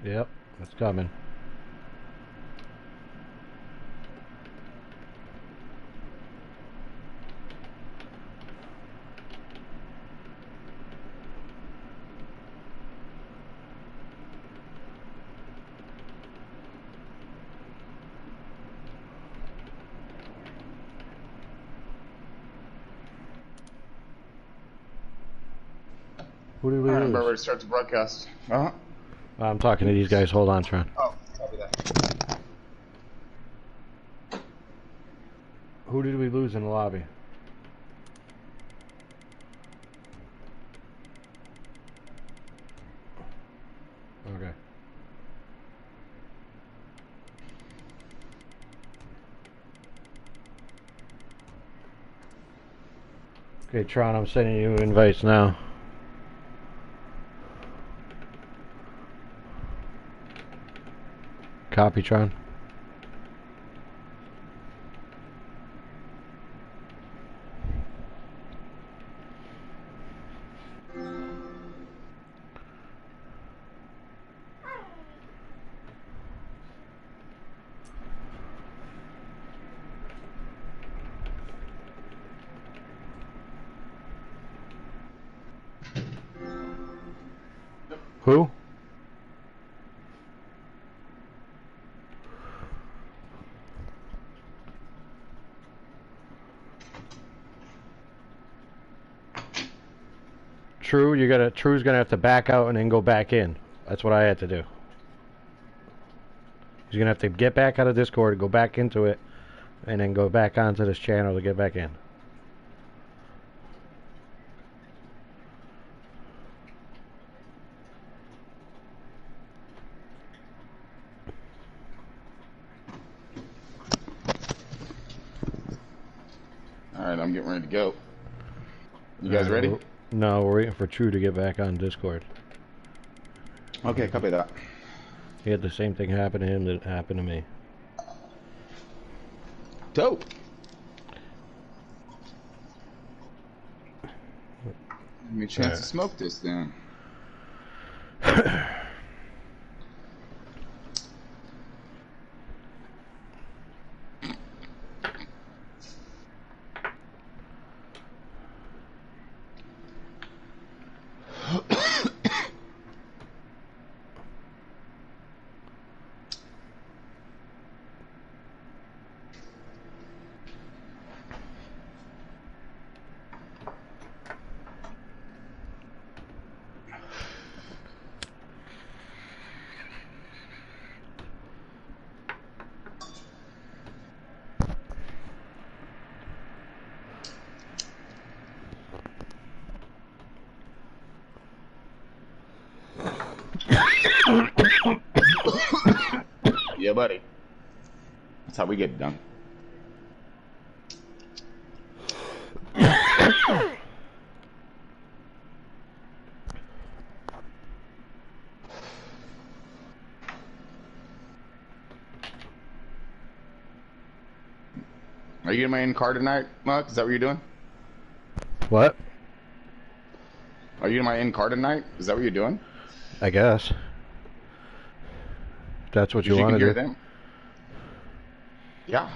Yep, it's coming. Who did we Alright, lose? I'm ready to start the broadcast. I'm talking to these guys. Hold on, Tron. Oh, copy that. Who did we lose in the lobby? Okay. Okay, Tron, I'm sending you invites now. Copy, Tron. Who? True's gonna have to back out and then go back in. That's what I had to do. He's gonna have to get back out of Discord, go back into it, and then go back onto this channel to get back in. Alright, I'm getting ready to go. You guys ready? No, we're waiting for True to get back on Discord. Okay, copy that. He had the same thing happen to him that happened to me. Dope. Give me a chance to smoke this then. Yeah, buddy. That's how we get it done. Are you getting my in-car tonight, Muck? Is that what you're doing? What? Are you getting my in-car tonight? Is that what you're doing? I guess. If that's what you want to do. do. Them? Yeah.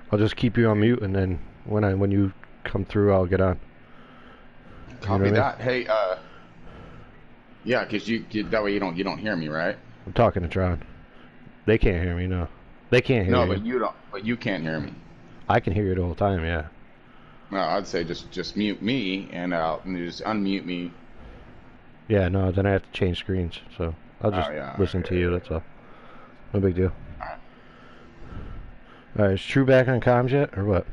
I'll just keep you on mute, and then when you come through, I'll get on. Copy that. Hey, yeah, because that way you don't hear me, right? I'm talking to Tron. They can't hear me, no. They can't hear you. No, but you don't. But you can't hear me. I can hear you the whole time, yeah. No, I'd say just mute me and just unmute me. Yeah, no, then I have to change screens, so I'll just listen to you. That's all. No big deal. All right, is True back on comms yet, or what?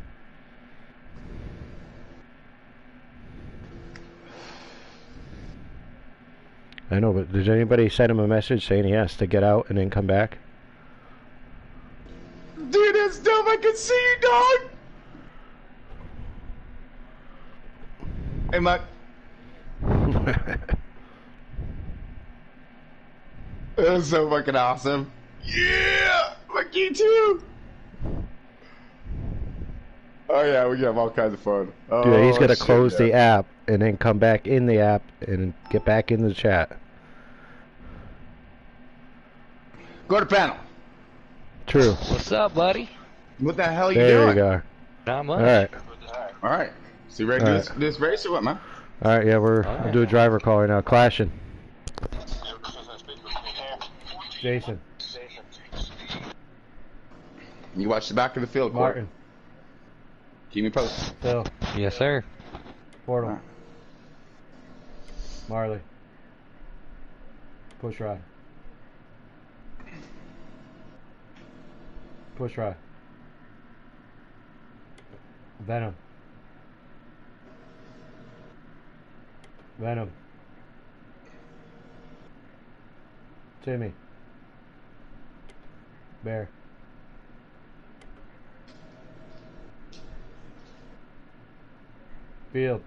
I know, but did anybody send him a message saying he has to get out and then come back? Dude, that's dope. I can see you, dog. Hey, Muck. That was so fucking awesome. Yeah! Fuck you too! Oh yeah, we have all kinds of fun. Oh, dude, he's gonna close the app and then come back in the app and get back in the chat. Go to panel. True. What's up, buddy? What the hell are you doing? doing? There you go. Not much. All right. All right. So you ready to do this race or what, man? All right, yeah, we'll do a driver call right now. Clashing. Jason. You watch the back of the field, Martin. Court. Keep me posted. Phil. Yes, sir. Portal. Right. Marley. Push rod. Push rod. Venom. Venom. Timmy. Bear. Field.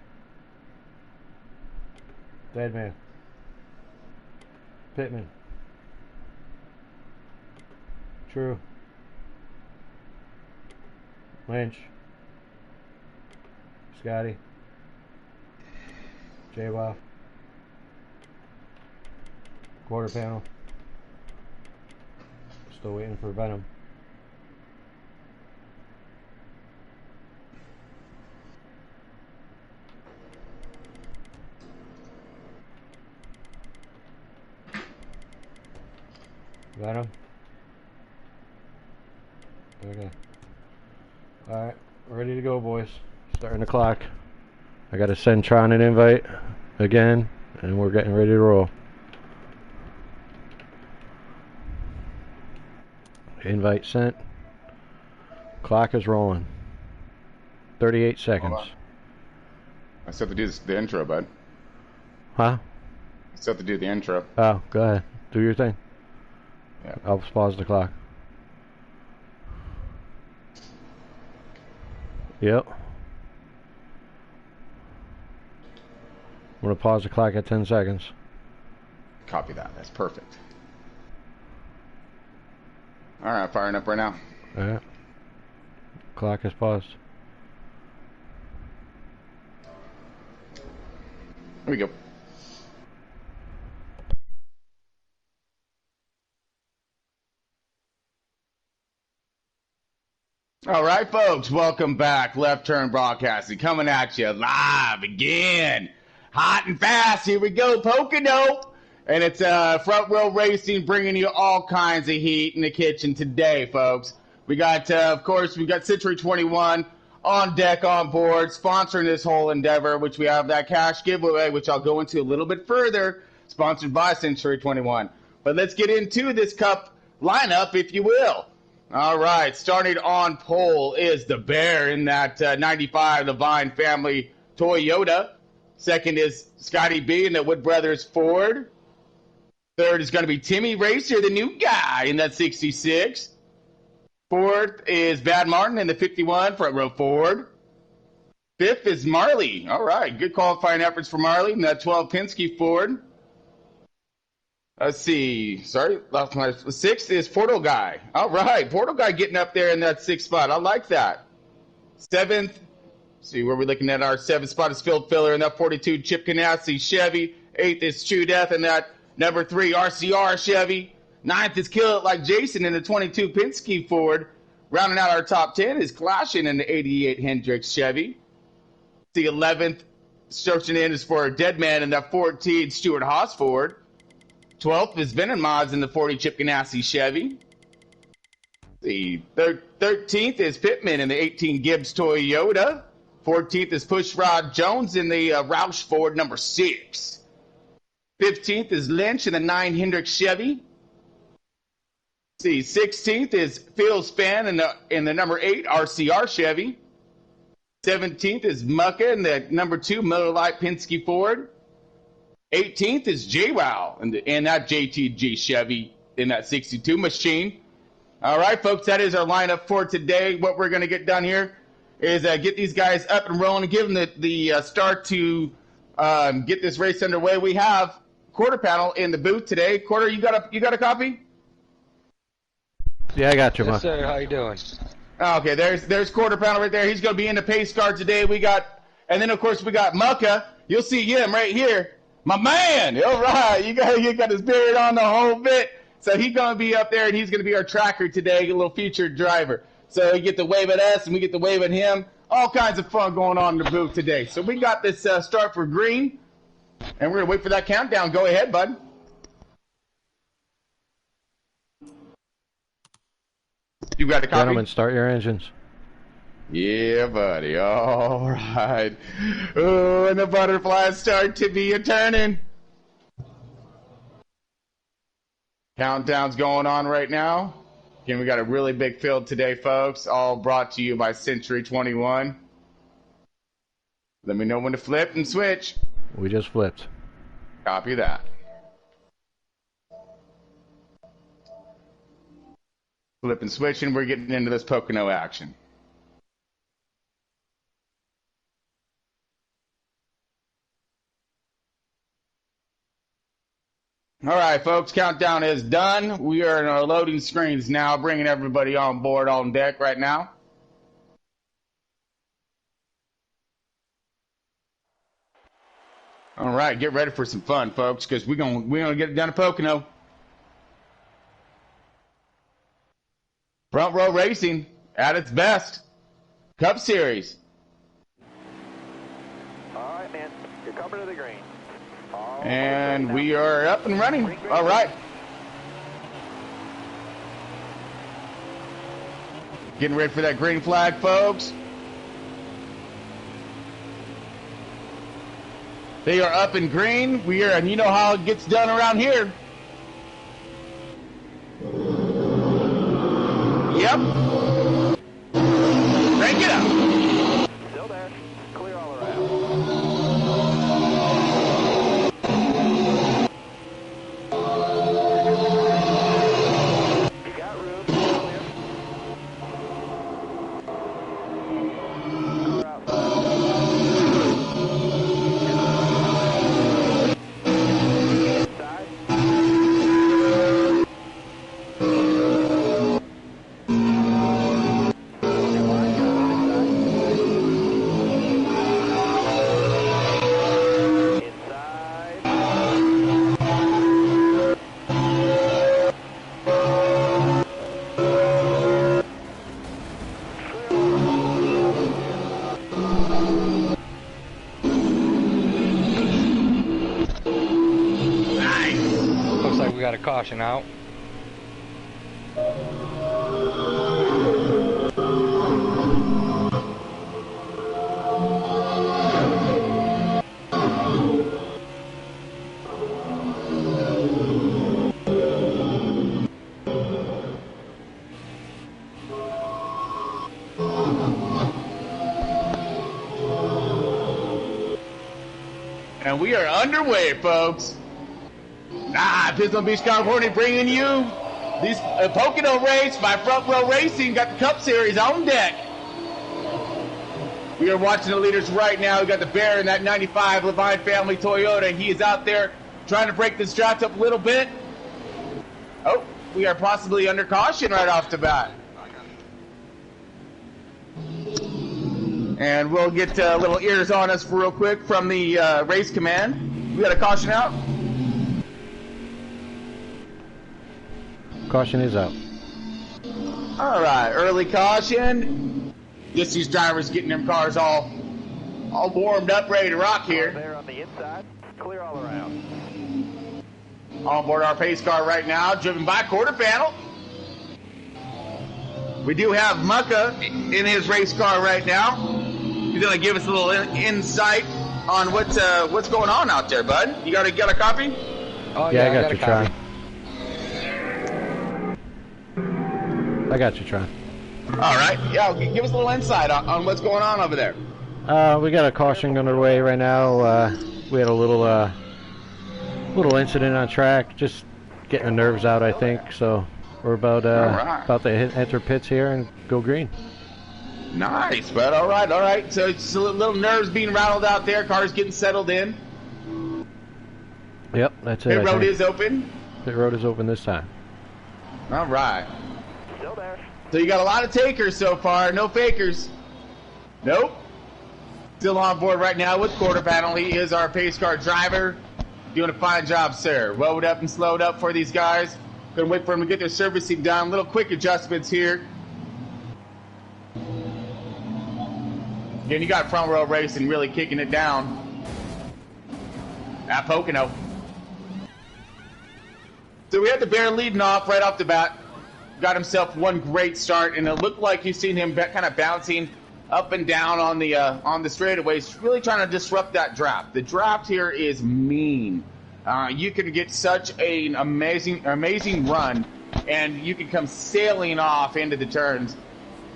Deadman. Pittman. True. Lynch. Scotty. J-Wow. Quarter panel. Still waiting for Venom. Venom. Okay. Alright, ready to go, boys. Starting the clock. I gotta send Tron an invite again, and we're getting ready to roll. Invite sent. Clock is rolling. 38 seconds. I still have to do the intro, bud. Huh? I still have to do the intro. Oh, go ahead. Do your thing. Yeah. I'll pause the clock. Yep. I'm gonna pause the clock at 10 seconds. Copy that. That's perfect. All right, firing up right now. Alright. Clock is paused. Here we go. All right, folks, welcome back. Left Turn Broadcasting coming at you live again. Hot and fast. Here we go, Pocono. And it's Front Row Racing bringing you all kinds of heat in the kitchen today, folks. We got, of course, we got Century 21 on deck, on board, sponsoring this whole endeavor, which we have that cash giveaway, which I'll go into a little bit further, sponsored by Century 21. But let's get into this Cup lineup, if you will. All right, starting on pole is the Bear in that 95 Levine family Toyota. Second is Scotty B in the Wood Brothers Ford. Third is going to be Timmy Racer, the new guy, in that 66. Fourth is Bad Martin in the 51 Front Row Ford. Fifth is Marley. All right, good qualifying efforts for Marley in that 12 Penske Ford. Let's see. Sorry, lost my. Sixth is Portal Guy. All right, Portal Guy getting up there in that sixth spot. I like that. Seventh. See where we're looking at. Our seventh spot is Phil Filler in that 42 Chip Ganassi Chevy. Eighth is True Death in that number 3 RCR Chevy. Ninth is Kill It Like Jason in the 22 Penske Ford. Rounding out our top 10 is Clashing in the 88 Hendricks Chevy. The 11th searching in is for Dead Man in that 14 Stewart Haas Ford. 12th is Venom Mods in the 40 Chip Ganassi Chevy. The 13th is Pittman in the 18 Gibbs Toyota. 14th is Pushrod Jones in the Roush Ford number 6. 15th is Lynch in the 9 Hendricks Chevy. See, 16th is Phil Span in the number 8 RCR Chevy. 17th is Mucka in the number 2 Miller Lite Penske Ford. 18th is J-Wow in that JTG Chevy in that 62 machine. All right, folks, that is our lineup for today. What we're going to get done here is get these guys up and rolling and give them the start to get this race underway. We have Quarter Panel in the booth today. Quarter, you got a copy? Yeah, I got you, Yes, Muck. sir. How you doing? Okay, there's Quarter Pounder right there. He's going to be in the pace car today. And then of course we got Mucka. You'll see him right here. My man. All right, you got his beard on the whole bit. So he's going to be up there, and he's going to be our tracker today, a little featured driver. So you get to wave at us, and we get to wave at him. All kinds of fun going on in the booth today. So we got this start for green, and we're going to wait for that countdown. Go ahead, bud. You got a copy? Gentlemen, start your engines. Yeah, buddy. All right. Oh, and the butterflies start to be a-turning. Countdown's going on right now. Again, we got a really big field today, folks. All brought to you by Century 21. Let me know when to flip and switch. We just flipped. Copy that. Flip and switch, and we're getting into this Pocono action. All right, folks, countdown is done. We are in our loading screens now, bringing everybody on board, on deck right now. All right, get ready for some fun, folks, because we're gonna get it done at Pocono. Front row racing at its best. Cup Series. All right, man, you're coming to the green. And we are up and running. All right. Getting ready for that green flag, folks. They are up in green. And you know how it gets done around here. Yep. Crank it up. Still there. Clear all around. You got room. Clear. Side. Looks like we got a caution out. And we are underway, folks. Pismo Beach, California, bringing you these Pocono race by Front Row Racing. Got the Cup Series on deck. We are watching the leaders right now. We got the Bear in that 95 Levine family Toyota. He is out there trying to break this track up a little bit. Oh, we are possibly under caution right off the bat. And we'll get little ears on us real quick from the race command. We got a caution out. Caution is out. All right, early caution. Just these drivers getting them cars all warmed up, ready to rock here. There on the inside. Clear all around. On board our pace car right now, driven by Quarter Panel. We do have Mucka in his race car right now. He's gonna give us a little insight on what's going on out there, bud. You got a copy? Oh, Yeah, I got a you, copy. Tron. I got you, Tron. All right. Yeah, give us a little insight on what's going on over there. We got a caution underway right now. We had a little incident on track, just getting the nerves out, I think. So we're about to enter pits here and go green. Nice, bud. All right. So it's a little nerves being rattled out there. Cars getting settled in. Yep, that's it. Pit road is open. Pit road is open this time. All right. Still there. So you got a lot of takers so far, no fakers. Nope. Still on board right now with quarter panel. He is our pace car driver. Doing a fine job, sir. Load up and slowed up for these guys. Gonna wait for them to get their servicing done. Little quick adjustments here. Again, you got front row racing really kicking it down at Pocono. So we had the bear leading off right off the bat. Got himself one great start, and it looked like you've seen him kind of bouncing up and down on the straightaways, really trying to disrupt that draft. The draft here is mean. You can get such an amazing run, and you can come sailing off into the turns.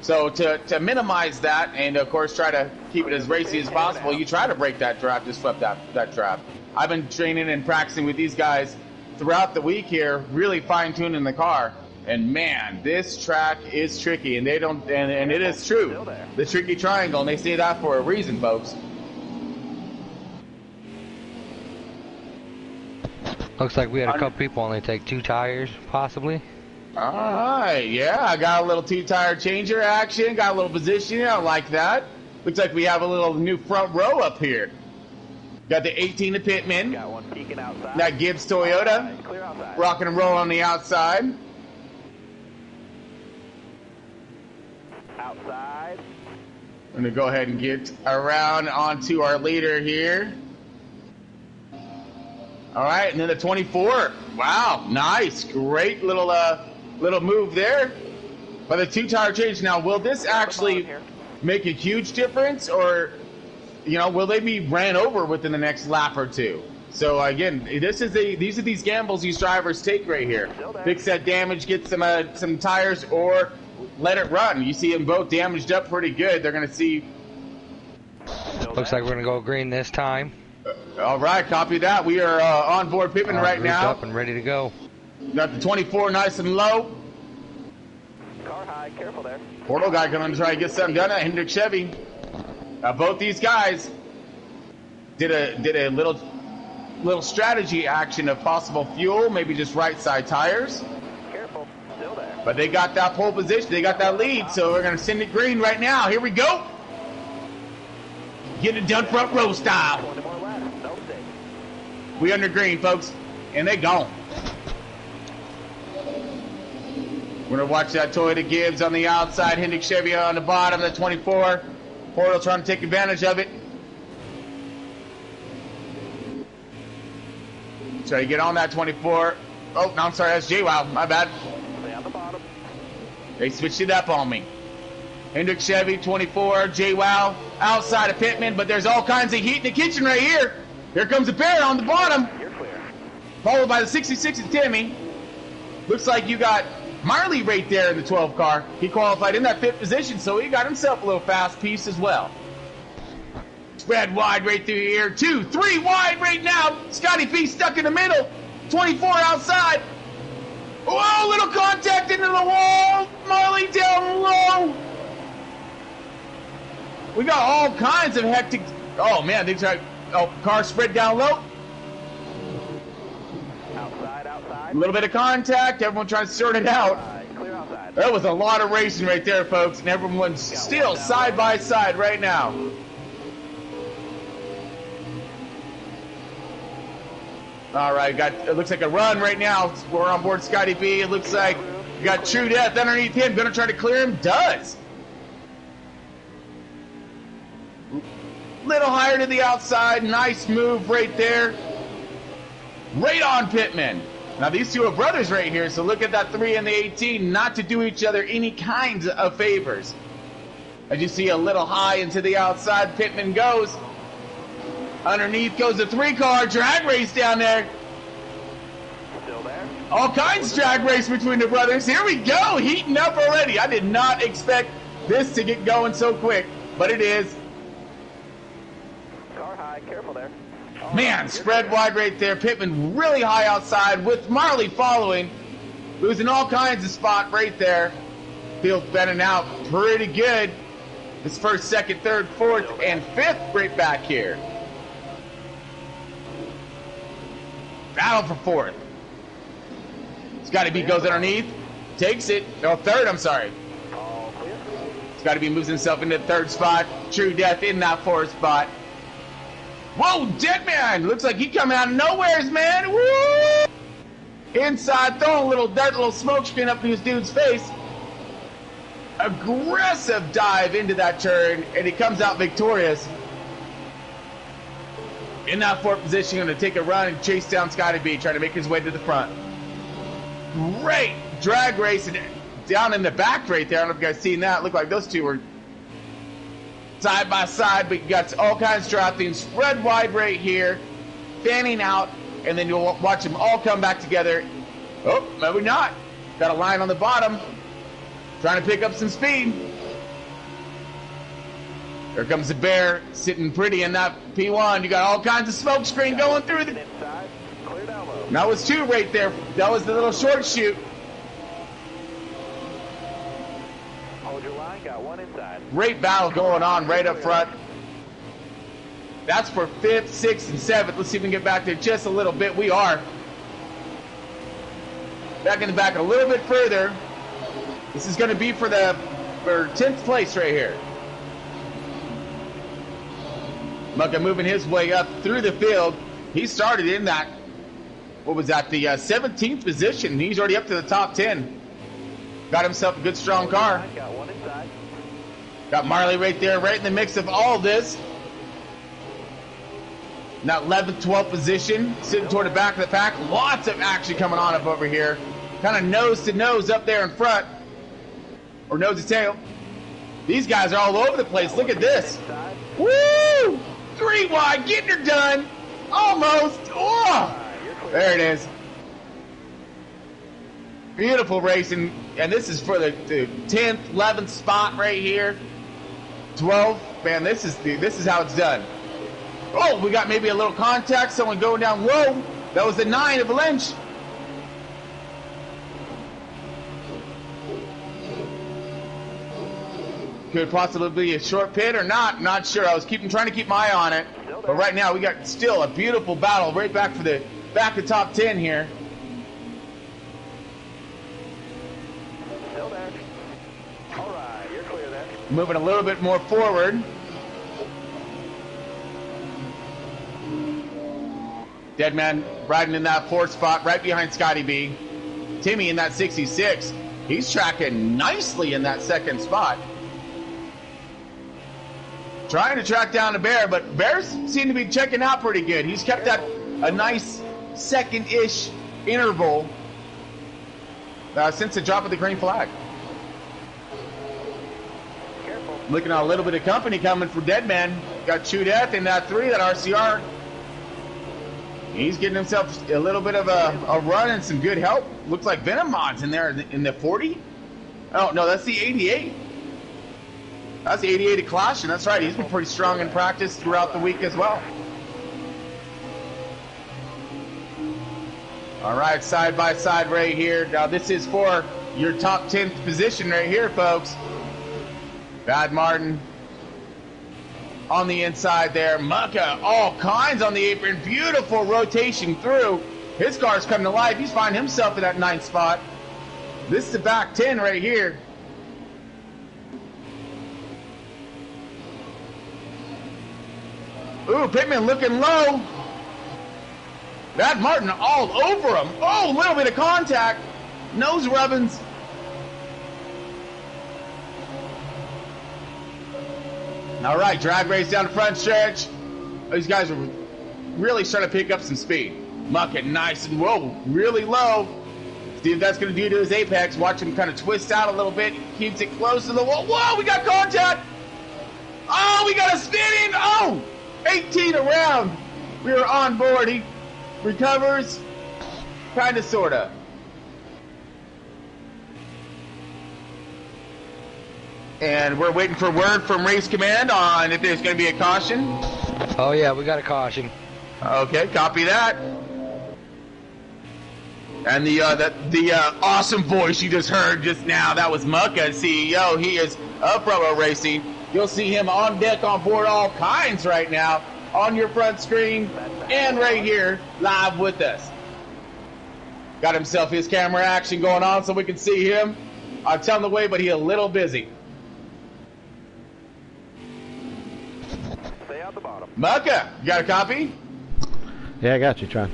So to minimize that, and of course try to keep it as racy as possible, you try to break that draft, disrupt that draft. I've been training and practicing with these guys throughout the week here, really fine-tuning the car. And man, this track is tricky, and they don't, and it is true. The tricky triangle, and they say that for a reason, folks. Looks like we had a couple people only take 2 tires, possibly. All right, yeah, I got a little 2-tire changer action, got a little positioning, I like that. Looks like we have a little new front row up here. Got the 18 to Pittman. Got one peeking outside. That Gibbs Toyota. Right, clear outside. Rocking and roll on the outside. Outside. I'm going to go ahead and get around onto our leader here. All right, and then the 24. Wow, nice. Great little move there. But the 2-tire change. Now, will this actually make a huge difference, or, you know, will they be ran over within the next lap or two? So, again, these are these gambles these drivers take right here. Fix that damage, get some tires, or let it run. You see them both damaged up pretty good. They're going to see. Looks like we're going to go green this time. All right, copy that. We are on board Pittman right now. Up and ready to go. Got the 24 nice and low. Car high, careful there. Portal guy going to try to get something done at Hendrick Chevy. Both these guys did a little strategy action of possible fuel, maybe just right side tires. Careful, still there. But they got that pole position, they got that lead, so we're going to send it green right now. Here we go. Get it done front row style. 20 more laps, no mistake. We under green, folks, and they gone. We're going to watch that Toyota Gibbs on the outside, Hendrick Chevy on the bottom, the 24. Portal trying to take advantage of it. Try to get on that 24. Oh, no, I'm sorry, that's JWoww. My bad. Stay on the bottom. They switched it up on me. Hendrick Chevy, 24, JWoww, outside of Pittman, but there's all kinds of heat in the kitchen right here. Here comes a bear on the bottom, You're clear. followed by the 66 of Timmy. Looks like you got Marley right there in the 12 car. He qualified in that 5th position, so he got himself a little fast piece as well. Spread wide right through here. 2, 3 wide right now. Scotty P stuck in the middle. 24 outside. Whoa, little contact into the wall. Marley down low. We got all kinds of hectic. Oh, man. They tried. Oh, car spread down low. Outside, outside. A little bit of contact. Everyone trying to sort it out. Clear outside. That was a lot of racing right there, folks. And everyone's still side by side right now. All right, it looks like a run right now. We're on board Scotty B. It looks like we got True Death underneath him. Gonna try to clear him. Does. Little higher to the outside. Nice move right there. Right on Pittman. Now these two are brothers right here, so look at that 3 and the 18, not to do each other any kinds of favors. As you see a little high into the outside, Pittman goes. Underneath goes the 3-car drag race down there. Still there. All kinds of drag race between the brothers. Here we go, heating up already. I did not expect this to get going so quick, but it is. Car high, careful there. Man, spread wide right there. Pittman really high outside with Marley following. Losing all kinds of spot right there. Field bending out pretty good. This first, second, third, fourth, and fifth right back here. Battle for fourth. Scotty B goes underneath. Takes it. No, third, I'm sorry. Scotty B moves himself into the third spot. True Death in that fourth spot. Whoa, Deadman! Looks like he coming out of nowheres, man. Woo! Inside, throwing a little smoke screen up in this dude's face. Aggressive dive into that turn, and he comes out victorious. In that fourth position, going to take a run and chase down Scotty B, trying to make his way to the front. Great drag race down in the back right there. I don't know if you guys seen that. Looked like those two were side by side, but you got all kinds of drafting, spread wide right here, fanning out, and then you'll watch them all come back together. Oh, maybe not. Got a line on the bottom, trying to pick up some speed. There comes the bear, sitting pretty in that P1. You got all kinds of smoke screen going through the... That was two right there. That was the little short shoot. Hold your line, got one inside. Great battle going on right up front. That's for 5th, 6th, and 7th. Let's see if we can get back there just a little bit. We are. Back in the back a little bit further. This is going to be for 10th place right here. Mucka moving his way up through the field. He started in that, what was that, the 17th position. He's already up to the top 10. Got himself a good, strong car. Got one inside. Got Marley right there, right in the mix of all this. In that 11th, 12th position, sitting toward the back of the pack. Lots of action coming on up over here. Kind of nose to nose up there in front. Or nose to tail. These guys are all over the place. Look at this. Woo! 3 wide, getting her done. Almost. Oh! There it is. Beautiful racing. And this is for the 10th, 11th spot right here. 12th. Man, this is how it's done. Oh, we got maybe a little contact. Someone going down low. That was the 9 of Lynch. Could possibly be a short pit or not. Not sure. I was trying to keep my eye on it. But right now we got still a beautiful battle right back for the back to top 10 here. Still there. All right, you're clear there. Moving a little bit more forward. Deadman riding in that 4th spot right behind Scotty B. Timmy in that 66. He's tracking nicely in that 2nd spot. Trying to track down the bear, but bears seem to be checking out pretty good. He's kept that a nice 2nd-ish interval since the drop of the green flag. Careful. Looking at a little bit of company coming for Deadman. Got True Death in that 3, that RCR. He's getting himself a little bit of a run and some good help. Looks like Venom Mod's in there in the 40. Oh, no, that's the 88. That's the 88 of Clash, and that's right. He's been pretty strong in practice throughout the week as well. All right, side by side right here. Now, this is for your top 10th position right here, folks. Bad Martin on the inside there. Mucka, all kinds on the apron. Beautiful rotation through. His car's coming to life. He's finding himself in that 9th spot. This is the back 10 right here. Ooh, Pittman looking low. Bad Martin all over him. Oh, a little bit of contact. Nose rubbings. All right, drag race down the front stretch. These guys are really starting to pick up some speed. Mucka nice and whoa, really low. See if that's going to do to his apex. Watch him kind of twist out a little bit. Keeps it close to the wall. Whoa, we got contact. Oh, we got a spinning. Oh, 18 around. We are on board. He recovers. Kind of, sort of. And we're waiting for word from Race Command on if there's going to be a caution. Oh yeah, we got a caution. Okay, copy that. And the awesome voice you just heard just now, that was Mucka, CEO. He is of Promo Racing. You'll see him on deck, on board, all kinds right now, on your front screen, and right here, live with us. Got himself his camera action going on so we can see him. I'm telling the way, but he's a little busy. Mucka, you got a copy? Yeah, I got you, Tron.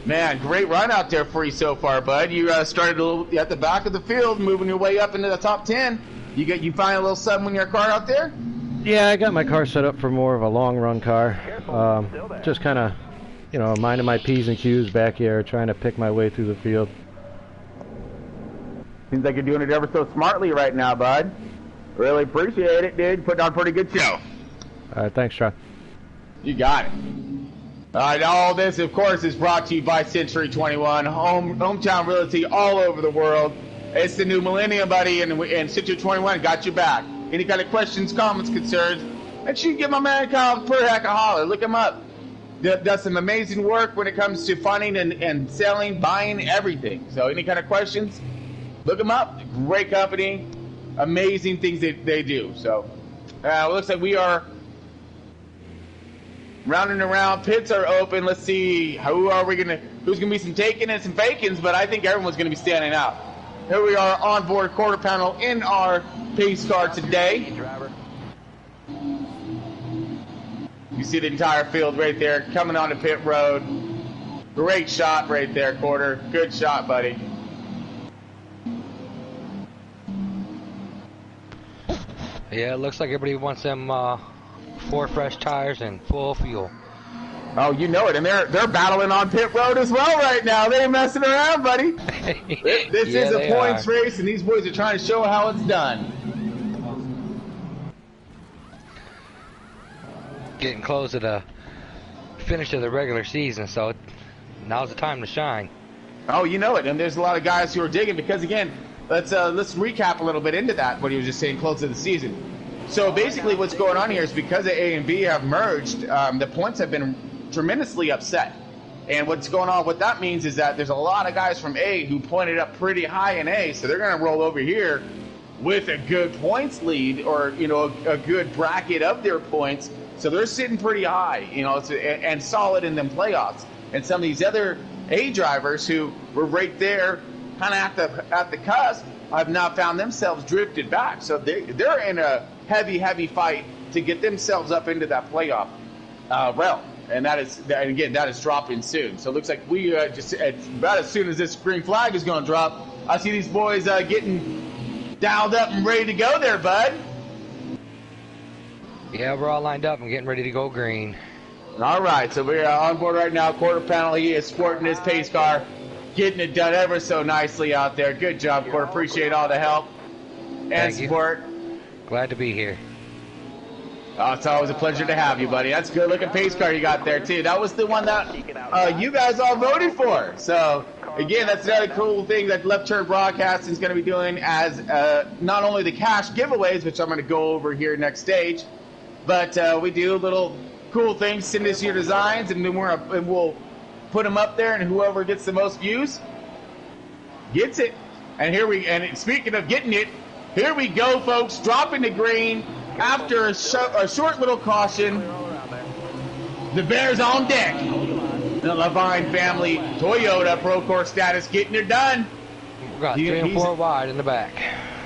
Man, great run out there for you so far, bud. You started a little at the back of the field, moving your way up into the top 10. You find a little something in your car out there? Yeah, I got my car set up for more of a long run car. Just kind of, you know, minding my P's and Q's back here, trying to pick my way through the field. Seems like you're doing it ever so smartly right now, bud. Really appreciate it, dude. Put on a pretty good show. All right, thanks, Tron. You got it. All right, all this, of course, is brought to you by Century 21, hometown realty all over the world. It's the new millennium, buddy, and Century 21 got your back. Any kind of questions, comments, concerns, make sure you give my man Kyle per heck a holler. Look him up. Does some amazing work when it comes to finding and selling, buying, everything. So any kind of questions, look him up. Great company, amazing things that they do. So it looks like we are rounding around. Pits are open. Let's see who's gonna be some taking and some fakings, but I think everyone's gonna be standing out. Here we are on board quarter panel in our pace car today. You see the entire field right there coming onto pit road. Great shot right there, Quarter. Good shot, buddy. Yeah, it looks like everybody wants them 4 fresh tires and full fuel. Oh, you know it, and they're battling on pit road as well right now. They ain't messing around, buddy. This is a points race, and these boys are trying to show how it's done. Getting close to the finish of the regular season, so now's the time to shine. Oh, you know it, and there's a lot of guys who are digging because, again, let's recap a little bit into that, what he was just saying, close to the season. So basically what's going on here is because A and B have merged, the points have been tremendously upset. And what's going on, what that means is that there's a lot of guys from A who pointed up pretty high in A, so they're going to roll over here with a good points lead or, you know, a good bracket of their points. So they're sitting pretty high, you know, and solid in them playoffs. And some of these other A drivers who were right there kind of at the cusp have now found themselves drifted back. So they're in a heavy fight to get themselves up into that playoff realm. And that is dropping soon. So it looks like we just about as soon as this green flag is going to drop, I see these boys getting dialed up and ready to go there, bud. Yeah, we're all lined up and getting ready to go green. All right, so we're on board right now. Quarter panel, he is sporting his pace car, getting it done ever so nicely out there. Good job, Quarter. Appreciate all the help and support. Glad to be here. Oh, it's always a pleasure to have you, buddy. That's a good-looking pace car you got there, too. That was the one that you guys all voted for. So, again, that's another cool thing that Left Turn Broadcasting is going to be doing as not only the cash giveaways, which I'm going to go over here next stage, but we do little cool things. Send us your designs, and then we'll put them up there, and whoever gets the most views gets it. And speaking of getting it, here we go, folks, dropping the green. After a short little caution, the Bears on deck. The Levine family Toyota Procore status getting it done. We've got 3 and 4 wide in the back.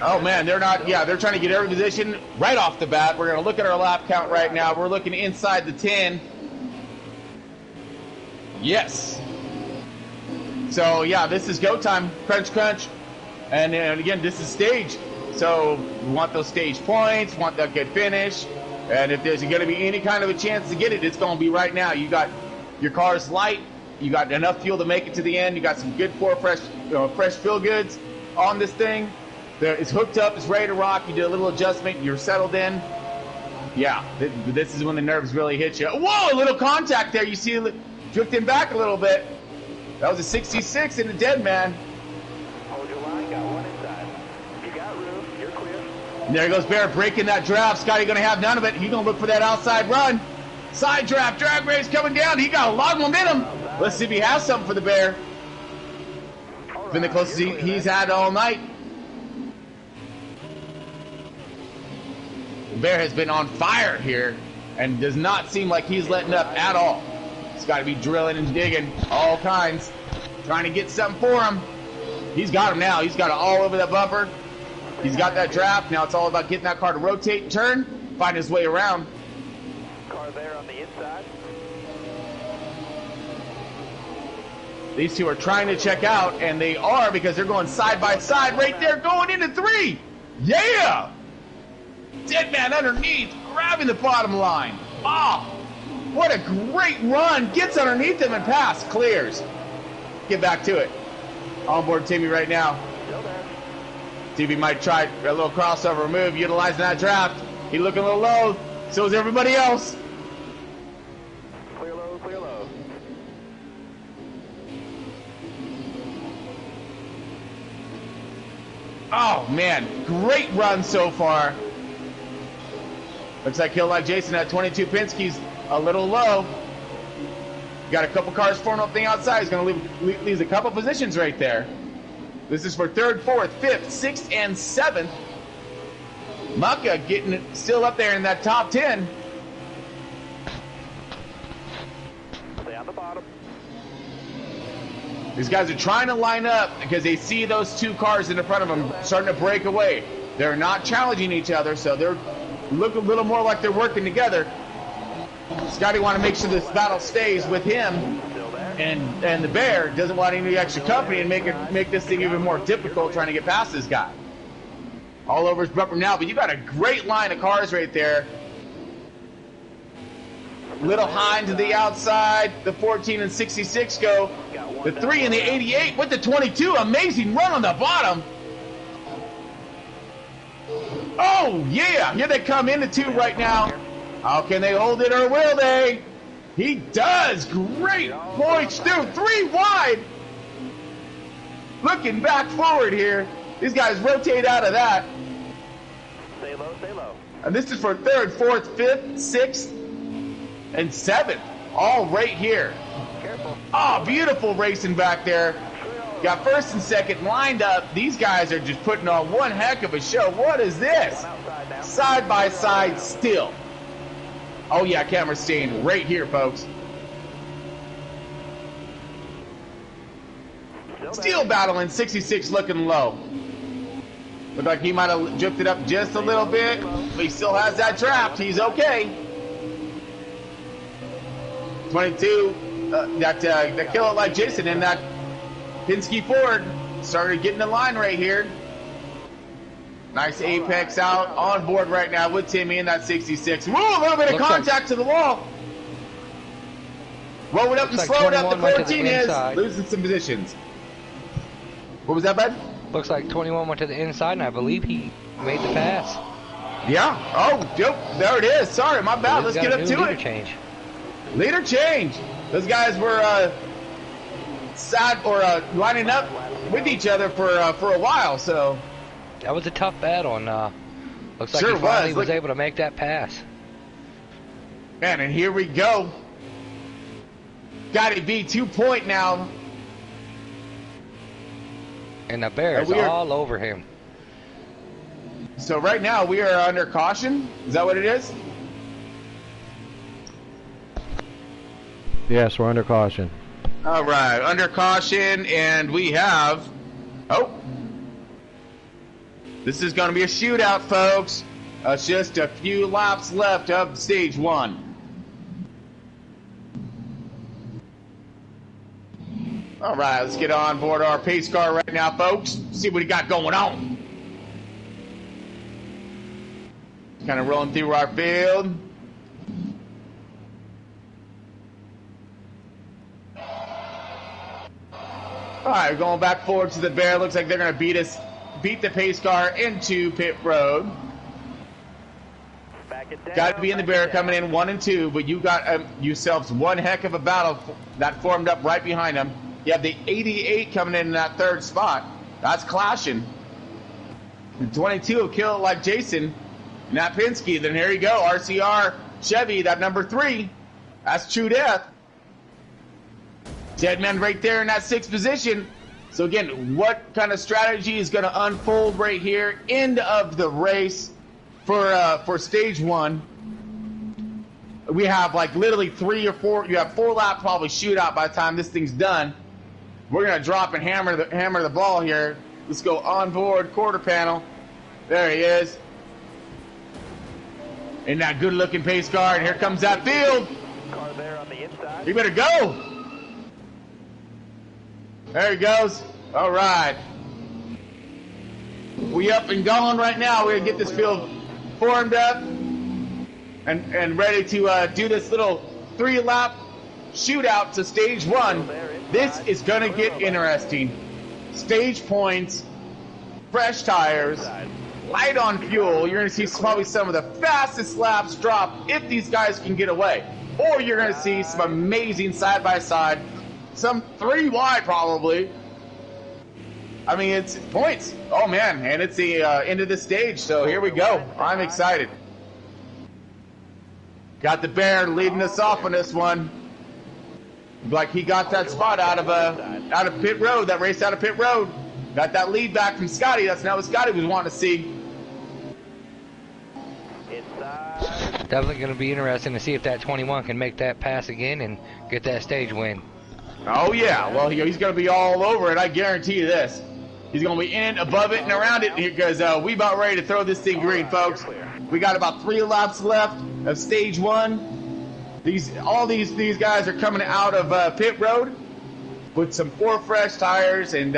Oh, man, they're trying to get every position right off the bat. We're going to look at our lap count right now. We're looking inside the 10. Yes. So, yeah, this is go time. Crunch, crunch. And again, this is stage. So we want those stage points, want that good finish, and if there's going to be any kind of a chance to get it, it's going to be right now. You got your car's light, you got enough fuel to make it to the end, you got some good fresh feel goods on this thing. It's hooked up, it's ready to rock. You did a little adjustment, you're settled in. Yeah, this is when the nerves really hit you. Whoa, a little contact there. You see it drifting back a little bit. That was a 66 in the dead man. Hold your line, got one inside. You got room, you're clear. And there goes Bear breaking that draft. Scotty going to have none of it. He's going to look for that outside run. Side draft, drag race coming down. He got a lot of momentum. Let's see if he has something for the Bear. Been the closest he's had all night. The Bear has been on fire here and does not seem like he's letting up at all. He's got to be drilling and digging all kinds, trying to get something for him. He's got him now. He's got it all over that bumper. He's got that draft. Now it's all about getting that car to rotate and turn, find his way around. car there on the inside. These two are trying to check out, and they are because they're going side by side right there, going into 3. Yeah! Dead man underneath, grabbing the bottom line. Oh, what a great run. Gets underneath him and pass, clears. Get back to it. Onboard Timmy right now. Still there. See if he might try a little crossover move, utilizing that draft. He looking a little low, so is everybody else. Clear low, clear low. Oh, man, great run so far. Looks like he'll like Jason at 22. Penske's a little low. Got a couple cars forming up the outside. He's going to leave a couple positions right there. This is for 3rd, 4th, 5th, 6th, and 7th. Mucka getting it still up there in that top 10. Stay on the bottom. These guys are trying to line up because they see those 2 cars in front of them starting to break away. They're not challenging each other, so they're look a little more like they're working together. Scotty want to make sure this battle stays with him, Still there. and the Bear doesn't want any extra company and make this thing even more difficult trying to get past this guy. All over his bumper now, but you got a great line of cars right there. Little Hine to the outside, the 14 and 66 go. The 3 and the 88 with the 22, amazing run on the bottom. Oh, yeah, here they come into 2 right now. How can they hold it or will they? He does, great points through, 3 wide. Looking back forward here. These guys rotate out of that. Stay low, stay low. And this is for 3rd, 4th, 5th, 6th, and 7th. All right here. Careful. Oh, beautiful racing back there. Got 1st and 2nd lined up. These guys are just putting on one heck of a show. What is this? One outside now. Side by side still. Oh yeah, camera staying right here, folks. Still battling, 66 looking low. Looked like he might have drifted up just a little bit, but he still has that draft. He's okay. 22, that kill it like Jason in that Penske Ford started getting the line right here. Nice apex out on board right now with Timmy in that 66. Woo, a little bit of contact to the wall. Roll it up and slow it up. The 14 is losing some positions. What was that, bud? Looks like 21 went to the inside, and I believe he made the pass. Yeah. Oh, yep. There it is. Sorry, my bad. Let's get up to it. Change. Leader change. Those guys were lining up with each other for a while. So that was a tough battle, and looks like sure he finally was able to make that pass. Man, and here we go. Got to be 2 point now. And the Bear is all over him. So right now we are under caution. Is that what it is? Yes, we're under caution. All right, under caution, and we have... Oh. This is going to be a shootout, folks. Just a few laps left of stage 1. All right, let's get on board our pace car right now, folks. See what we got going on. Kind of rolling through our field. All right, we're going back forward to the Bear. Looks like they're going to beat the pace car into pit road. Got to be in the Bear coming in 1 and 2, but you got yourselves one heck of a battle that formed up right behind them. You have the 88 coming in that 3rd spot. That's clashing. The 22 will kill it like Jason. Not Penske. Then here you go. RCR Chevy, that number 3. That's true death. Deadman right there in that 6th position. So again, what kind of strategy is going to unfold right here? End of the race for stage 1. We have like literally 3 or 4. You have 4 lap probably shootout by the time this thing's done. We're gonna drop and hammer the ball here. Let's go on board quarter panel. There he is. in that good-looking pace car, and here comes that field. Car there on the inside. He better go. There he goes. All right. We up and going right now. We're going to get this field formed up and ready to do this little 3-lap shootout to stage 1. This is going to get interesting. Stage points, fresh tires, light on fuel. You're going to see probably some of the fastest laps drop if these guys can get away. Or you're going to see some amazing side-by-side, some 3 wide probably. I mean, it's points. Oh, man, and it's the end of the stage, so here we go. I'm excited. Got the Bear leading us off on this one. Like he got that spot out of pit road, that race out of pit road. Got that lead back from Scotty. That's not what Scotty was wanting to see. Definitely going to be interesting to see if that 21 can make that pass again and get that stage win. Oh, yeah. Well, he's going to be all over it. I guarantee you this. He's going to be in it, above it, and around it because we about ready to throw this thing green, folks. We got about 3 laps left of stage 1. All these guys are coming out of pit road with some 4 fresh tires and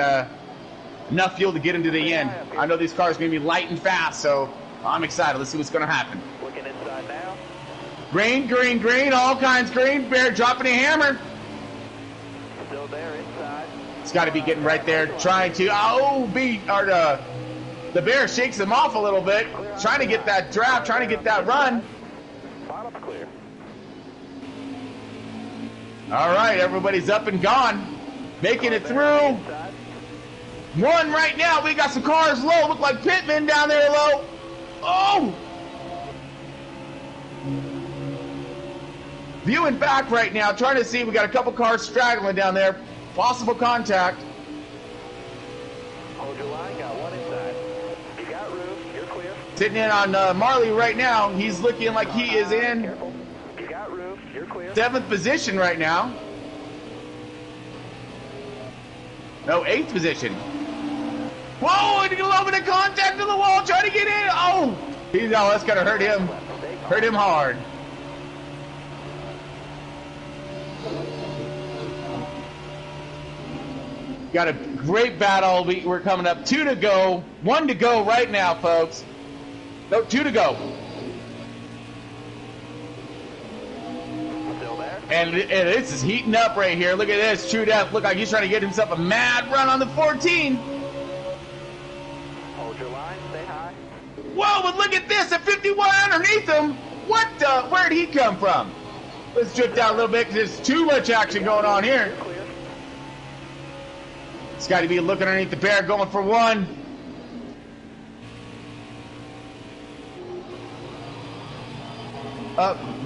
enough fuel to get into the end. I know these cars are going to be light and fast, so I'm excited. Let's see what's going to happen. Looking inside now. Green, green, green, all kinds green. Bear dropping a hammer. Still there inside. It's got to be getting right there, trying to the Bear shakes him off a little bit, trying to get that draft, trying to get that run. Bottom's clear. All right, everybody's up and gone, making it through. 1 right now. We got some cars low. Look like Pittman down there low. Oh! Viewing back right now, trying to see. We got a couple cars straggling down there. Possible contact. Hold your line. Got 1 inside. You got room. You're clear. Sitting in on Marley right now. He's looking like he is in Careful. You got room. You're clear. 7th position right now. No, 8th position. Whoa, and a little bit of contact to the wall, trying to get in. Oh, that's going to hurt him. Hurt him hard. Got a great battle. We're coming up. 2 to go. 1 to go right now, folks. No, 2 to go. Still there. And this is heating up right here. Look at this. True Death. Look like he's trying to get himself a mad run on the 14. Hold your line. Stay high. Whoa, but look at this. A 51 underneath him. What the? Where'd he come from? Let's drift out a little bit because there's too much action going on here. Clear. It's got to be looking underneath the Bear, going for 1.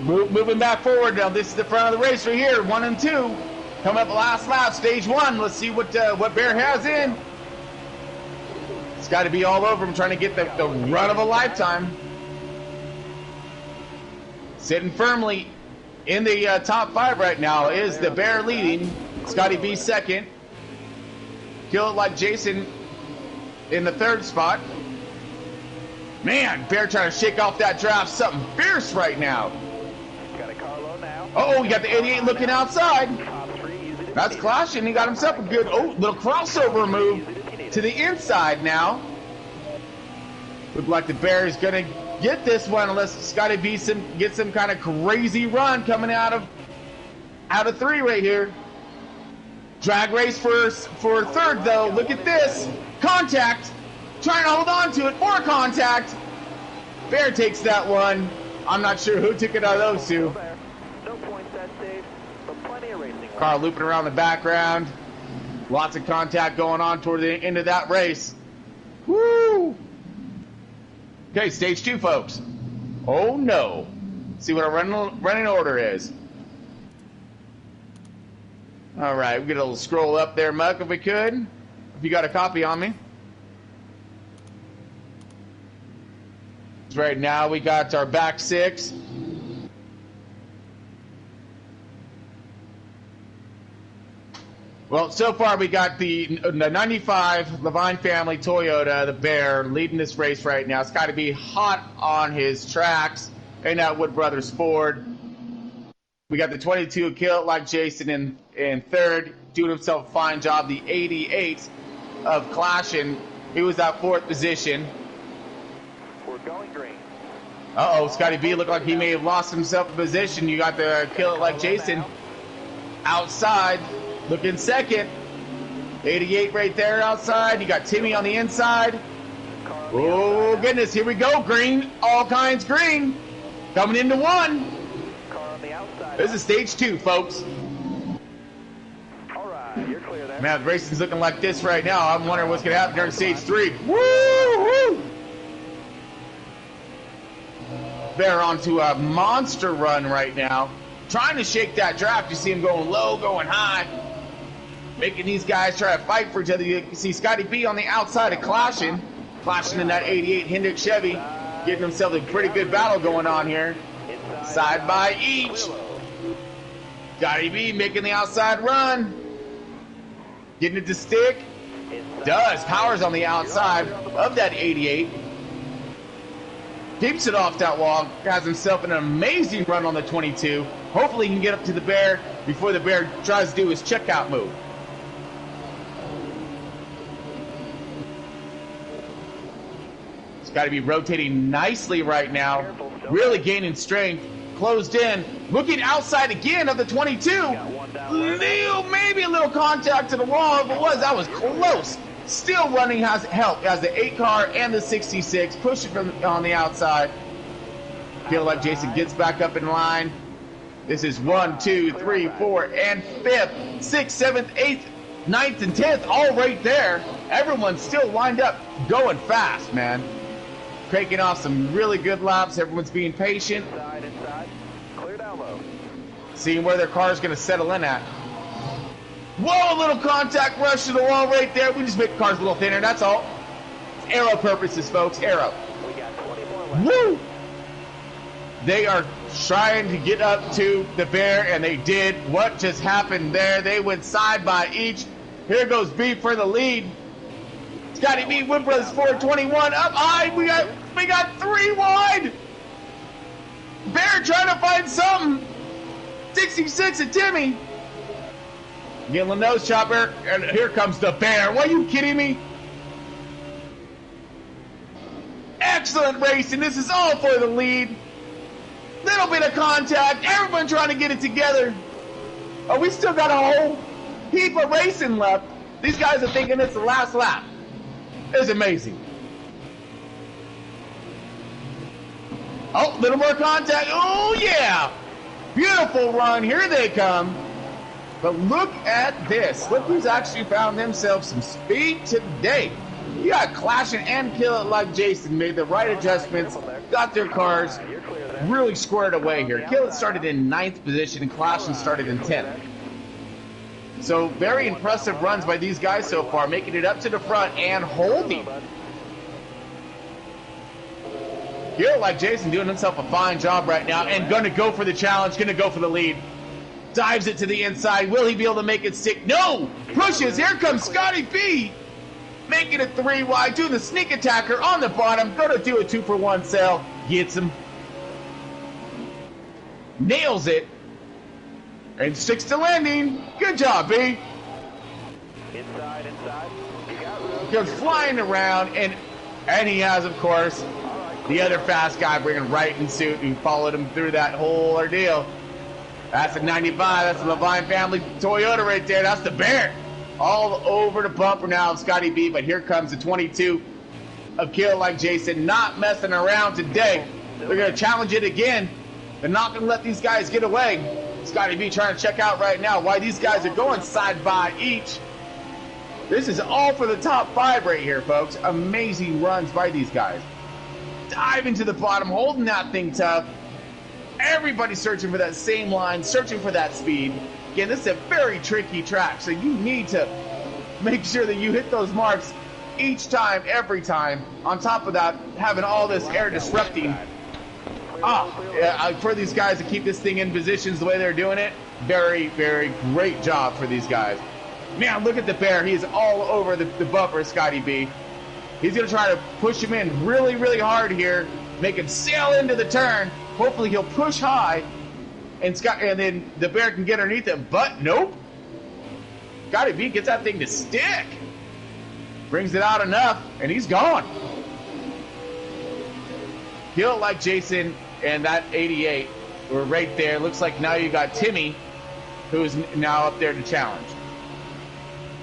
Moving back forward now. This is the front of the race right here. 1 and 2. Coming up the last lap, stage 1. Let's see what Bear has in. It's got to be all over him, trying to get the run of a lifetime. Sitting firmly in the top 5 right now is the Bear leading. Scotty B second. Kill It Like Jason in the 3rd spot. Man, Bear trying to shake off that draft. Something fierce right now. Got a car low now. Oh, we got the 88 looking outside. Top 3 easy to That's clashing. He got himself a good little crossover move to the inside now. Look like the Bear is going to get this one unless Scotty B gets some kind of crazy run coming out of 3 right here. Drag race for 3rd though. Look at this. Contact. Trying to hold on to it. More contact. Bear takes that one. I'm not sure who took it out of those 2. there. No points that stage, but plenty of racing. Car looping around the background. Lots of contact going on toward the end of that race. Woo! Okay, stage 2, folks. Oh no. See what our running order is. All right, we get a little scroll up there, Muck, if we could. If you got a copy on me. Right now, we got our back 6. Well, so far we got the 95 Levine family Toyota, the Bear, leading this race right now. It's got to be hot on his tracks in that Wood Brothers Ford. We got the 22 Kill It Like Jason in third, doing himself a fine job. The 88 of Clashin', he was at fourth position. We're going green. Uh-oh, Scotty B looked like he may have lost himself a position. You got the Kill It Like Jason outside, looking second. 88 right there outside. You got Timmy on the inside. Oh, goodness, here we go. Green, all kinds green. Coming into one. Car on the outside. This is stage 2, folks. All right, you're clear there. Man, the racing's looking like this right now. I'm wondering what's going to happen during stage 3. Woo-hoo! They're onto a monster run right now. Trying to shake that draft. You see him going low, going high. Making these guys try to fight for each other. You see Scotty B on the outside of Clashin'. Clashin' in that 88 Hendrick Chevy. Getting himself a pretty good battle going on here. Side by each. Scotty B making the outside run. Getting it to stick. Does. Power's on the outside of that 88. Keeps it off that wall. Has himself an amazing run on the 22. Hopefully he can get up to the Bear before the Bear tries to do his checkout move. It's got to be rotating nicely right now. Really gaining strength. Closed in. Looking outside again of the 22. Maybe a little contact to the wall. If it was, that was close. Still running has help. Has the 8 car and the 66. Pushing from on the outside. Feel like Jason gets back up in line. This is 1, 2, 3, 4, and 5th, 6th, 7th, 8th, 9th, and 10th, all right there. Everyone's still lined up, going fast, man. Cranking off some really good laps. Everyone's being patient. Inside. Clear down low. Seeing where their car is going to settle in at. Whoa, a little contact rush to the wall right there. We just make the cars a little thinner, that's all. Aero purposes, folks, aero. We got 24 left. Woo! They are trying to get up to the Bear, and they did. What just happened there? They went side by each. Here goes B for the lead. Scotty B, Wood Brothers 421 up high. We got 3 wide. Bear trying to find something. 66 and Timmy. Getting a nose chopper, and here comes the Bear. What, are you kidding me? Excellent racing. This is all for the lead. Little bit of contact. Everyone trying to get it together. Oh, we still got a whole heap of racing left. These guys are thinking it's the last lap. It's amazing. Oh, little more contact. Oh, yeah. Beautiful run. Here they come. But look at this. Look who's actually found themselves some speed today. You got Clashin' and Kill It Like Jason. Made the right adjustments. Got their cars really squared away here. Kill It started in 9th position and Clashin' started in 10th. So very impressive runs by these guys so far, making it up to the front and holding. Kill It Like Jason doing himself a fine job right now and going to go for the challenge, going to go for the lead. Dives it to the inside. Will he be able to make it stick? No! Pushes. Here comes Scotty B. Making it 3 wide. Doing the sneak attacker on the bottom. Going to do a 2-for-1 sale. Gets him. Nails it. And sticks to landing. Good job, B. Inside. You got room. Goes flying around. And he has, of course, the other fast guy bringing right in suit who followed him through that whole ordeal. That's a 95. That's the Levine family Toyota right there. That's the Bear. All over the bumper now of Scotty B. But here comes the 22 of Kill It Like Jason. Not messing around today. They're going to challenge it again. They're not going to let these guys get away. Scotty B trying to check out right now why these guys are going side by each. This is all for the top 5 right here, folks. Amazing runs by these guys. Diving to the bottom, holding that thing tough. Everybody's searching for that same line, searching for that speed. Again, this is a very tricky track, so you need to make sure that you hit those marks each time, every time. On top of that, having all this air disrupting. For these guys to keep this thing in positions the way they're doing it, very, very great job for these guys. Man, look at the Bear. He is all over the bumper, Scotty B. He's going to try to push him in really, really hard here, make him sail into the turn. Hopefully he'll push high, and then the bear can get underneath it. But nope. Scotty B gets that thing to stick. Brings it out enough, and he's gone. Kill It Like Jason and that 88 were right there. Looks like now you got Timmy, who's now up there to challenge.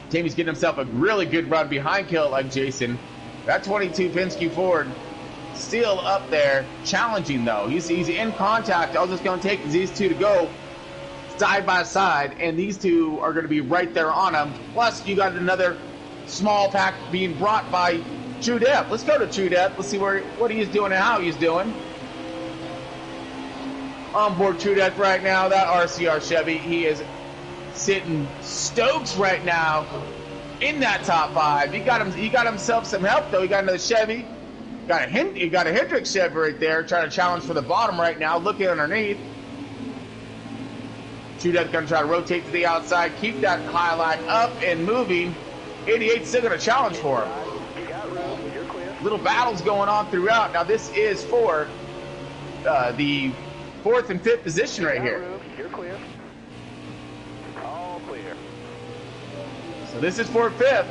Timmy's getting himself a really good run behind Kill It Like Jason. That 22 Penske Ford still up there, challenging though. He's in contact. All it's going to take is these two to go side by side, and these two are going to be right there on him. Plus, you got another small pack being brought by True Death. Let's go to True Death. Let's see what he's doing and how he's doing. On board True Death right now, that RCR Chevy. He is sitting Stokes right now in that top 5. He got himself some help though. He got another Chevy. He got a Hendrick Chevy right there, trying to challenge for the bottom right now. Looking underneath. True Death going to try to rotate to the outside, keep that high line up and moving. 88's still going to challenge for him. Little battles going on throughout. Now this is for the 4th and 5th position right here. You're clear. All clear. So this is for 5th.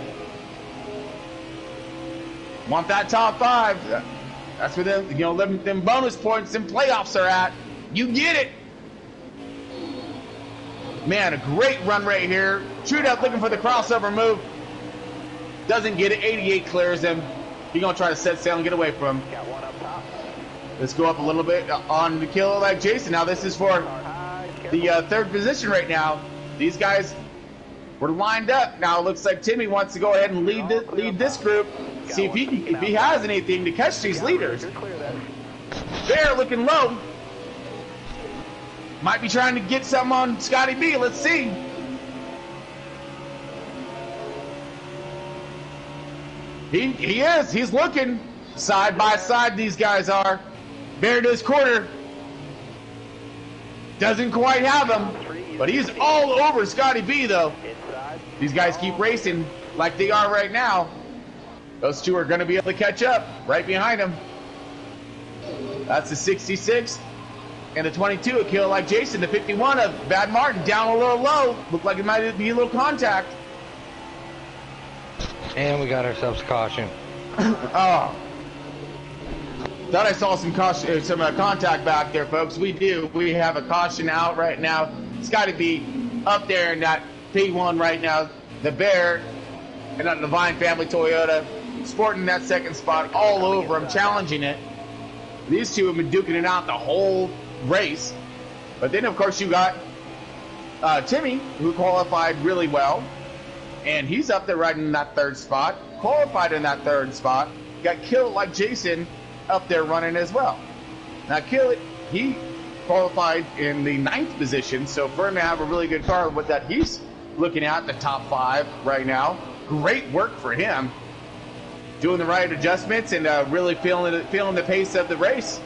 Want that top 5. That's where them bonus points and playoffs are at. You get it. Man, a great run right here. True Death looking for the crossover move. Doesn't get it. 88 clears him. He's going to try to set sail and get away from him. Got one up top. Let's go up a little bit on the Kill It Like Jason. Now this is for the 3rd position right now. These guys were lined up. Now it looks like Timmy wants to go ahead and lead this group. See if he has anything to catch these leaders. Bear looking low. Might be trying to get something on Scotty B. Let's see. He is. He's looking side by side. These guys are. Bear to his corner. Doesn't quite have him, but he's all over Scotty B though. These guys keep racing like they are right now. Those two are going to be able to catch up right behind him. That's the 66 and the 22 of Kill It Like Jason. The 51 of Bad Martin down a little low. Looked like it might be a little contact. And we got ourselves caution. Oh. Thought I saw some caution, some contact back there, folks. We do. We have a caution out right now. It's got to be up there in that P1 right now. The Bear and that Divine Family Toyota sporting that 2nd spot all over him, challenging it. These two have been duking it out the whole race. But then, of course, you got Timmy, who qualified really well. And he's up there right in that 3rd spot. Qualified in that 3rd spot. Got Kill It Like Jason up there running as well. Now, Kill It, he qualified in the 9th position. So for him to have a really good car with that, he's looking at the top 5 right now. Great work for him. Doing the right adjustments and really feeling the pace of the race.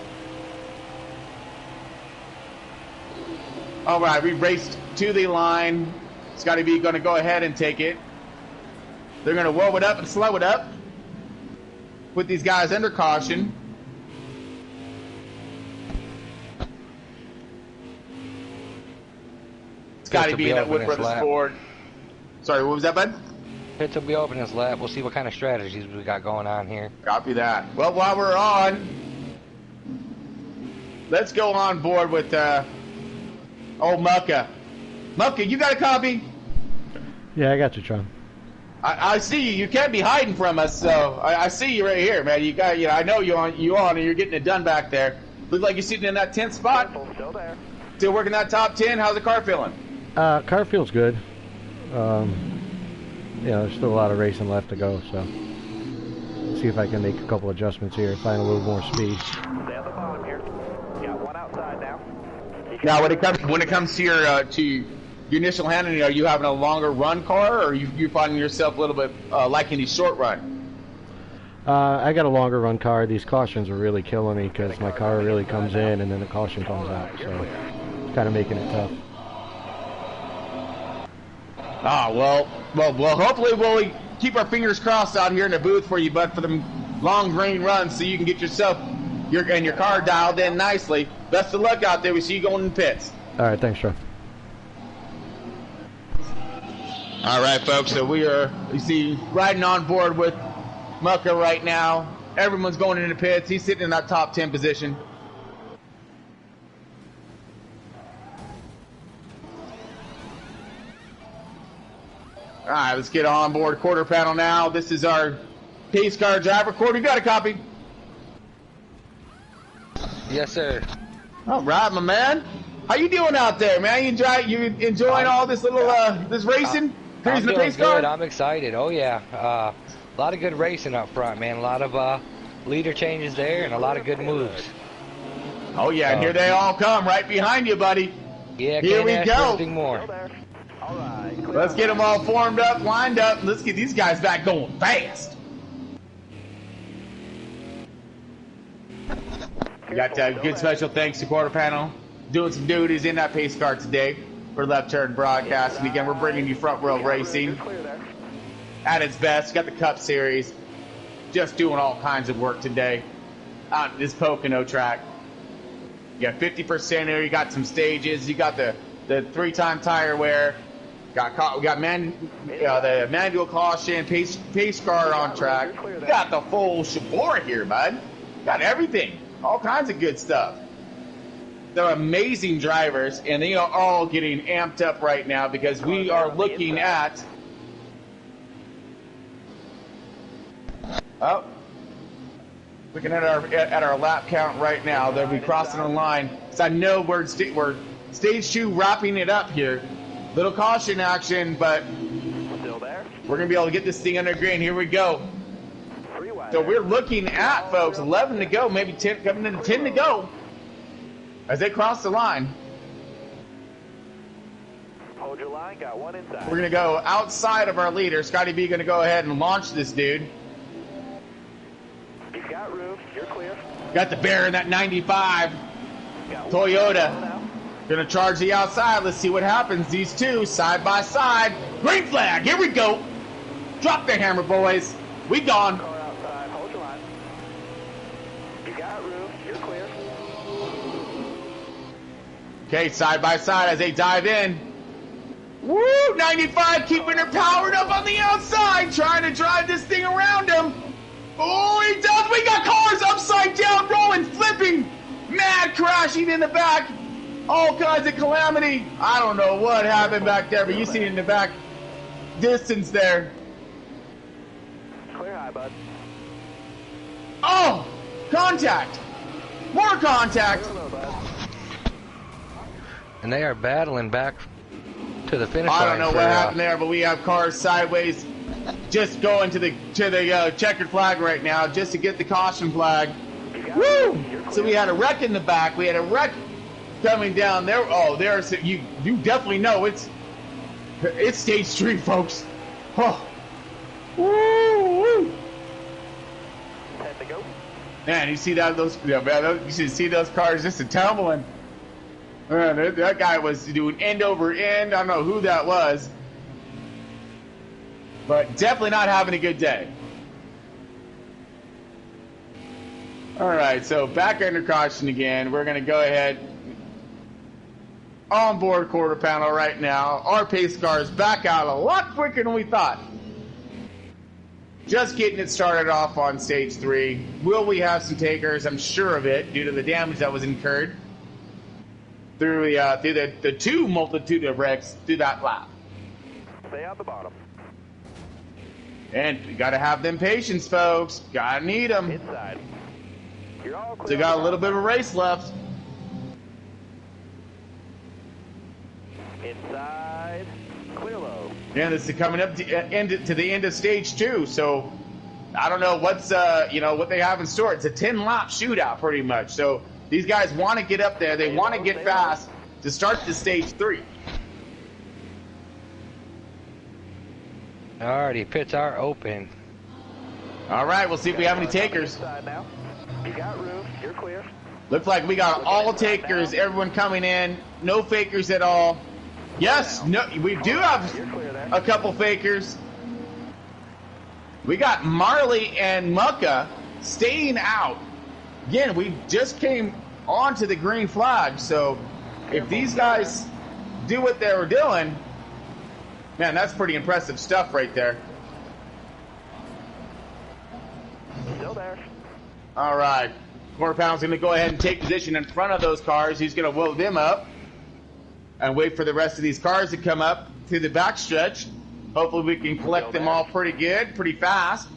All right, we raced to the line. Scotty B going to go ahead and take it. They're going to whoa it up and slow it up. Put these guys under caution. Scotty B in that Wood Brothers Ford. Sorry, what was that, bud? Pitts will be open his lap. We'll see what kind of strategies we got going on here. Copy that. Well, while we're on, let's go on board with old Mucka. Mucka, you got a copy? Yeah, I got you, Tron. I see you. You can't be hiding from us, so I see you right here, man. You got, I know you on, and you're getting it done back there. Look like you're sitting in that 10th spot. Still there. Still working that top 10. How's the car feeling? Car feels good. There's still a lot of racing left to go, so see if I can make a couple adjustments here, find a little more speed. Stay at the bottom here. Got one outside now. Now, when it comes to your initial handling, are you having a longer run car, or are you finding yourself a little bit liking the short run? I got a longer run car. These cautions are really killing me because my car really comes in and then the caution comes out, so it's kind of making it tough. Well, hopefully we'll keep our fingers crossed out here in the booth for you, bud, for them long grain runs so you can get yourself your car dialed in nicely. Best of luck out there. We see you going in the pits. All right, thanks, Joe. All right, folks. So we are, you see, riding on board with Mucka right now. Everyone's going into the pits. He's sitting in that top 10 position. All right, let's get on board quarter panel now. This is our pace car driver. Quarter, you got a copy? Yes, sir. All right, my man. How you doing out there, man? You enjoying all this little this racing? I'm Cruising the doing pace car? good. I'm excited. Oh yeah, a lot of good racing up front, man. A lot of leader changes there, and a lot of good moves. Oh yeah, and here they all come right behind you, buddy. Yeah, Here can't we ask go. for anything more. All right. Let's get them all formed up, lined up. Let's get these guys back going fast. We got good special thanks to quarter panel doing some duties in that pace car today for Left Turn Broadcast. And again, we're bringing you front row racing at its best. Got the Cup Series, just doing all kinds of work today out at this Pocono track. You got 50% here. You got some stages. You got the 3-time tire wear. We got the manual caution, pace car on track. You got the full shabora here, bud. Got everything. All kinds of good stuff. They're amazing drivers, and they are all getting amped up right now because we are looking at... Oh. Looking at our lap count right now. They'll be crossing the line. So I know we're stage 2 wrapping it up here. Little caution action, but Still there? we're going to be able to get this thing under green. Here we go. So we're looking at, folks, 11 to go, maybe 10, coming into 10 to go as they cross the line. Hold your line, got one inside. We're going to go outside of our leader. Scotty B going to go ahead and launch this dude. He's got room, you're clear. Got the bear in that 95 Got Toyota. Going to charge the outside. Let's see what happens. These two side by side. Green flag. Here we go. Drop the hammer, boys. We gone. Car outside, hold your line. You got room, you're clear. Okay, side by side as they dive in. Woo! 95 keeping her powered up on the outside, trying to drive this thing around him. Oh, he does. We got cars upside down, rolling, flipping, mad crashing in the back. All kinds of calamity. I don't know what happened back there, but you see it in the back distance there. Clear high, bud. Oh, contact. More contact. Hello, bud. And they are battling back to the finish line. I don't know for, what happened there, but we have cars sideways just going to the checkered flag right now just to get the caution flag. Woo! So we had a wreck in the back. We had a wreck coming down there. Oh, there's you definitely know it's stage 3, folks. Oh. Woo! 10 to go. Man, you see you should see those cars just tumbling. Man, that guy was doing end over end. I don't know who that was, but definitely not having a good day. All right, so back under caution again. We're going to go ahead on board quarter panel right now. Our pace car is back out a lot quicker than we thought. Just getting it started off on stage 3. Will we have some takers? I'm sure of it, due to the damage that was incurred through the two multitude of wrecks through that lap. Stay on the bottom. And we got to have them patience, folks. Gotta need them. Inside. You're all clear. So we got a little bit of a race left. Inside. Clear low. And this is coming up to the end of stage 2. So I don't know what's what they have in store. It's a 10-lap shootout pretty much. So these guys want to get up there. They want to get fast to start the stage 3. Alrighty, pits are open. All right, we'll see if we have any takers. Inside now. You got room, you're clear. Looks like we got all takers. Everyone coming in. No fakers at all. Yes, no, we do have You're clear there. a couple fakers. We got Marley and Mucka staying out again, we just came onto the green flag, so if these guys do what they were doing, man, that's pretty impressive stuff right there. Still there. All right. Quarter Pound's going to go ahead and take position in front of those cars. He's going to wheel them up and wait for the rest of these cars to come up to the backstretch. Hopefully we can collect them all pretty good, pretty fast,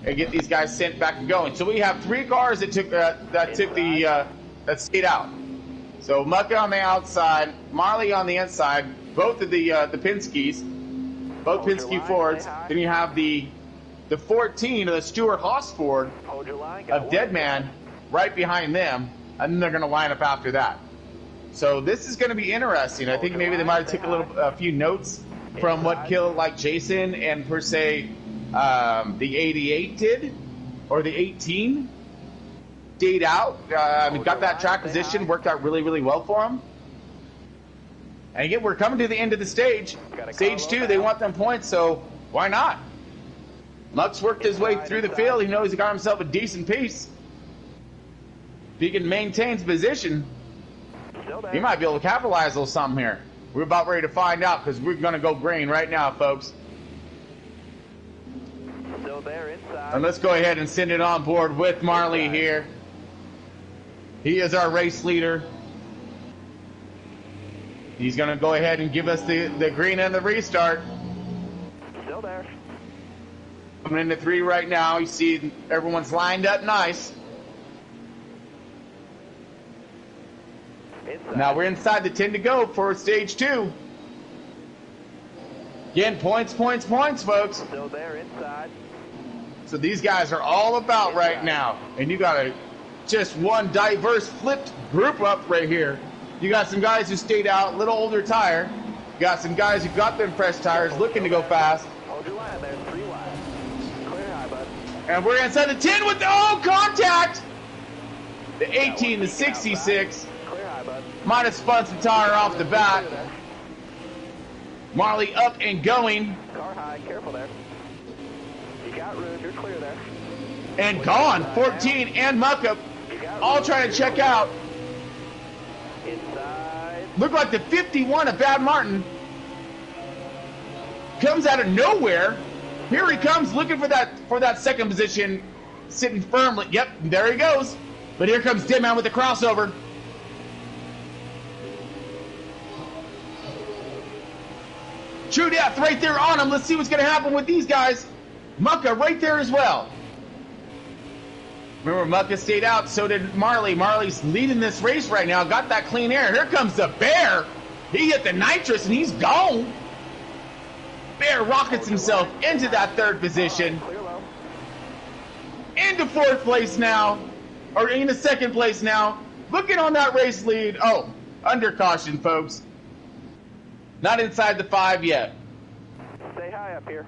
and get these guys sent back and going. So we have 3 cars that stayed out. So Mucka on the outside, Marley on the inside, both of the Penske's, both Penske Fords. Then you have the 14 of the Stewart Haas Ford of Deadman right behind them, and then they're going to line up after that. So this is going to be interesting. I think maybe they might have took a few notes from what killed like Jason and per se the 88 did, or the 18 stayed out. Got that track position, worked out really, really well for them. And again, we're coming to the end of the stage. Stage 2, they want them points, so why not? Muck's worked his way through the field. He knows he got himself a decent piece. If he can maintain his position, he might be able to capitalize a little something here. We're about ready to find out because we're going to go green right now, folks. Still there inside. And let's go ahead and send it on board with Marley here. He is our race leader. He's going to go ahead and give us the green and the restart. Still there. Coming into 3 right now. You see everyone's lined up nice. Inside. Now we're inside the 10 to go for stage 2. Again, points, folks. Still there inside. So these guys are all about right now. And you got just one diverse flipped group up right here. You got some guys who stayed out, little older tire. You got some guys who got them fresh tires, looking to go fast. Hold your line there, 3 wide. Clear high, bud. And we're inside the 10 with contact! The 18, the 66. Clear high, bud. Might have spun some tire off the bat. Marley up and going. Car high, careful there. You got room, you're clear there. And gone. 14 and Mucka all trying to check out. Inside. Look like the 51 of Bad Martin comes out of nowhere. Here he comes looking for that second position, sitting firmly. Yep, there he goes. But here comes Deadman with the crossover. True death right there on him. Let's see what's going to happen with these guys. Mucka right there as well. Remember, Mucka stayed out, so did Marley. Marley's leading this race right now. Got that clean air. Here comes the Bear. He hit the nitrous, and he's gone. Bear rockets himself into that 3rd position. Clear low. Into 4th place now. Or into 2nd place now. Looking on that race lead. Oh, under caution, folks. Not inside the 5 yet. Stay high up here.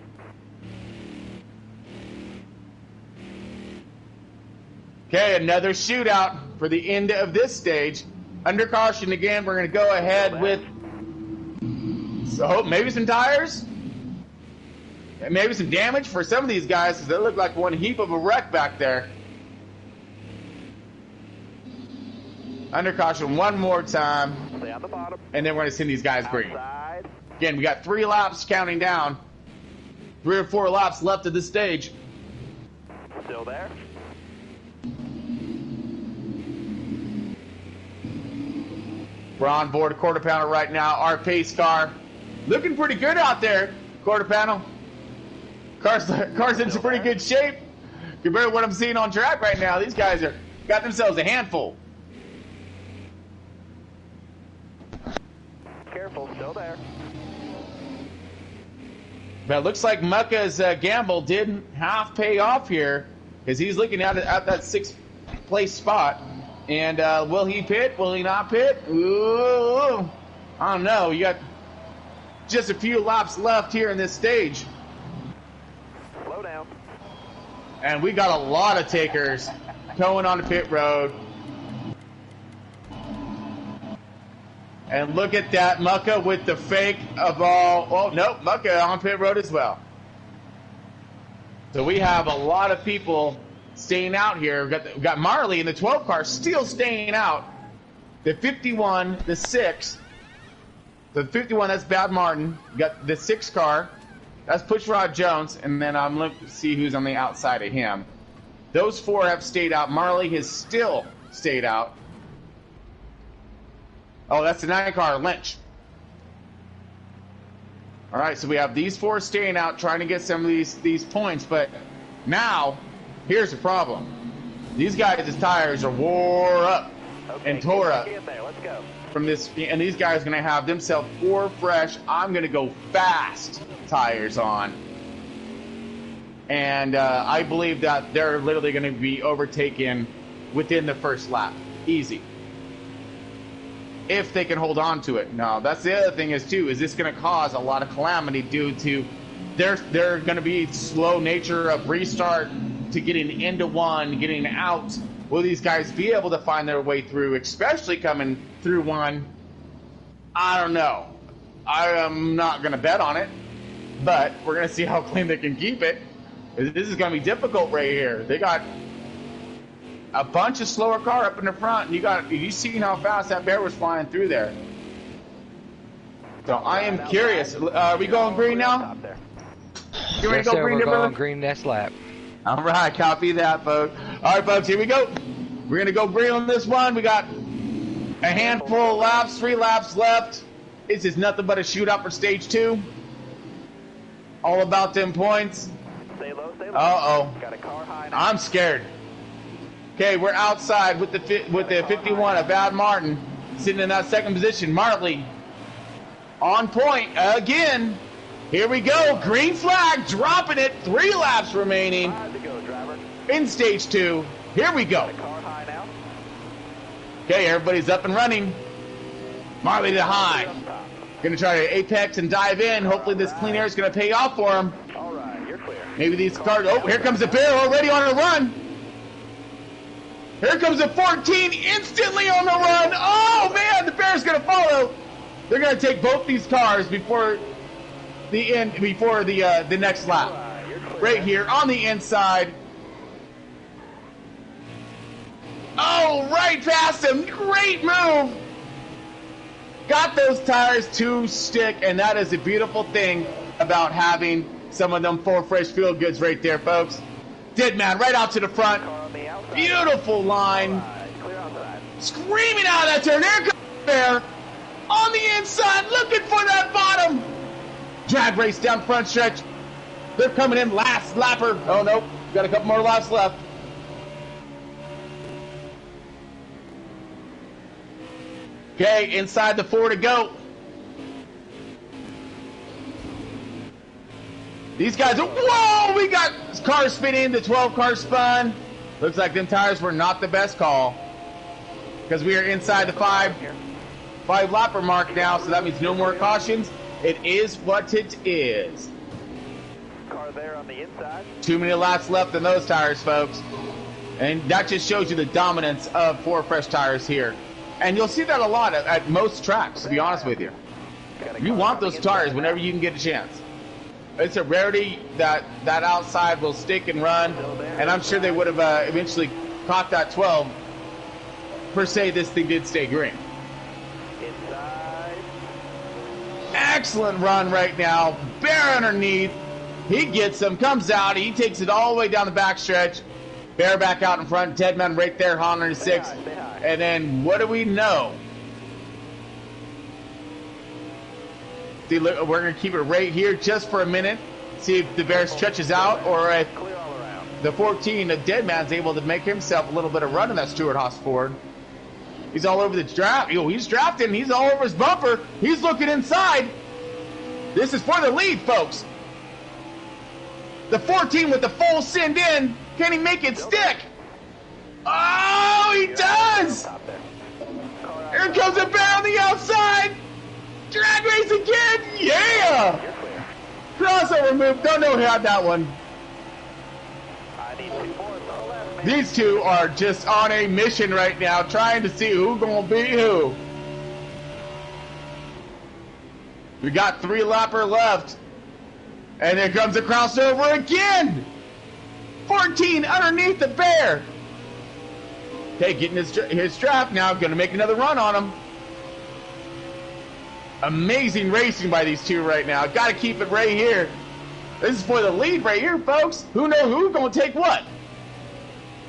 Okay, another shootout for the end of this stage. Under caution again, we're going to go ahead with maybe some tires. And maybe some damage for some of these guys because they look like one heap of a wreck back there. Under caution one more time. Stay on the bottom. And then we're going to send these guys green. Outside. Again, we got 3 laps counting down. 3 or 4 laps left of this stage. Still there. We're on board a quarter pounder right now. Our pace car looking pretty good out there. Quarter panel. Car's in some pretty good shape compared to what I'm seeing on track right now. These guys got themselves a handful. Careful, still there. But it looks like Mucka's gamble did half pay off here because he's looking at that 6th place spot. And will he pit? Will he not pit? Ooh, I don't know. You got just a few laps left here in this stage. Slow down. And we got a lot of takers going on the pit road. And look at that, Mucka with the fake of all. Oh, nope, Mucka on pit road as well. So we have a lot of people staying out here. We got Marley in the 12 car still staying out. The 51, the 6. The 51, that's Bad Martin. We got the 6 car. That's Pushrod Jones. And then I'm looking to see who's on the outside of him. Those 4 have stayed out. Marley has still stayed out. Oh, that's the 9 car, Lynch. All right, so we have these 4 staying out, trying to get some of these points. But now, here's the problem. These guys' tires are wore up and tore up from this. And these guys are going to have themselves 4 fresh, I'm going to go fast tires on. And I believe that they're literally going to be overtaken within the first lap. Easy. If they can hold on to it. Now, that's the other thing is this going to cause a lot of calamity due to they're going to be slow nature of restart to getting into one, getting out. Will these guys be able to find their way through, especially coming through one? I don't know. I am not going to bet on it, but we're going to see how clean they can keep it. This is going to be difficult right here. They got a bunch of slower car up in the front, and you seen how fast that bear was flying through there. So I am curious. Are we going green now? You ready to go green, we're going green next lap. All right, copy that, folks. All right, folks, here we go. We're going to go green on this one. We got a handful of laps, 3 laps left. This is nothing but a shootout for stage 2. All about them points. Stay low, stay low. Uh-oh. Got a car high now. I'm scared. Okay, we're outside with the 51 of Bad Martin, sitting in that second position. Marley on point again. Here we go. Green flag, dropping it. 3 laps remaining 5 to go, driver. in stage 2. Here we go. Car high now. Okay, everybody's up and running. Marley to high. Gonna try to apex and dive in. Hopefully this clean air is gonna pay off for him. All right, you're clear. Maybe these cars. Oh, here comes the bear already on a run. Here comes the 14 instantly on the run. Oh man, the bear's gonna follow. They're gonna take both these cars before the end, before the next lap. Right here on the inside. Oh, right past him. Great move. Got those tires to stick, and that is a beautiful thing about having some of them 4 fresh field goods right there, folks. Dead man right out to the front. Beautiful line. Screaming out of that turn. There comes the bear. On the inside, looking for that bottom. Drag race down front stretch. They're coming in last lapper. Oh, nope. Got a couple more laps left. Okay, inside the 4 to go. These guys are, whoa, we got cars spinning, the 12 car spun. Looks like them tires were not the best call. Because we are inside the 5 lapper mark now, so that means no more cautions. It is what it is. Car there on the inside. Too many laps left in those tires, folks. And that just shows you the dominance of 4 fresh tires here. And you'll see that a lot at most tracks, to be honest with you. You want those tires whenever you can get a chance. It's a rarity that outside will stick and run, and I'm sure they would have eventually caught that 12. Per se, this thing did stay green. Inside. Excellent run right now. Bear underneath. He gets him, comes out. He takes it all the way down the backstretch. Bear back out in front. Deadman right there, Honda 6. And then what do we know? See, look, we're going to keep it right here just for a minute. See if the bear stretches out or if the 14, the Deadman's able to make himself a little bit of run in that Stewart Haas Ford. He's all over the draft. He's drafting. He's all over his bumper. He's looking inside. This is for the lead, folks. The 14 with the full send in. Can he make it stick? Oh, he does! Here comes the bear on the outside. Drag race again. Yeah! Crossover move. Don't know who had that one. These two are just on a mission right now, trying to see who's gonna beat who. We got 3 lapper left. And here comes the crossover again! For 14 underneath the bear. Okay, getting his draft now. Going to make another run on him. Amazing racing by these two right now. Got to keep it right here. This is for the lead right here, folks. Who knows who's going to take what?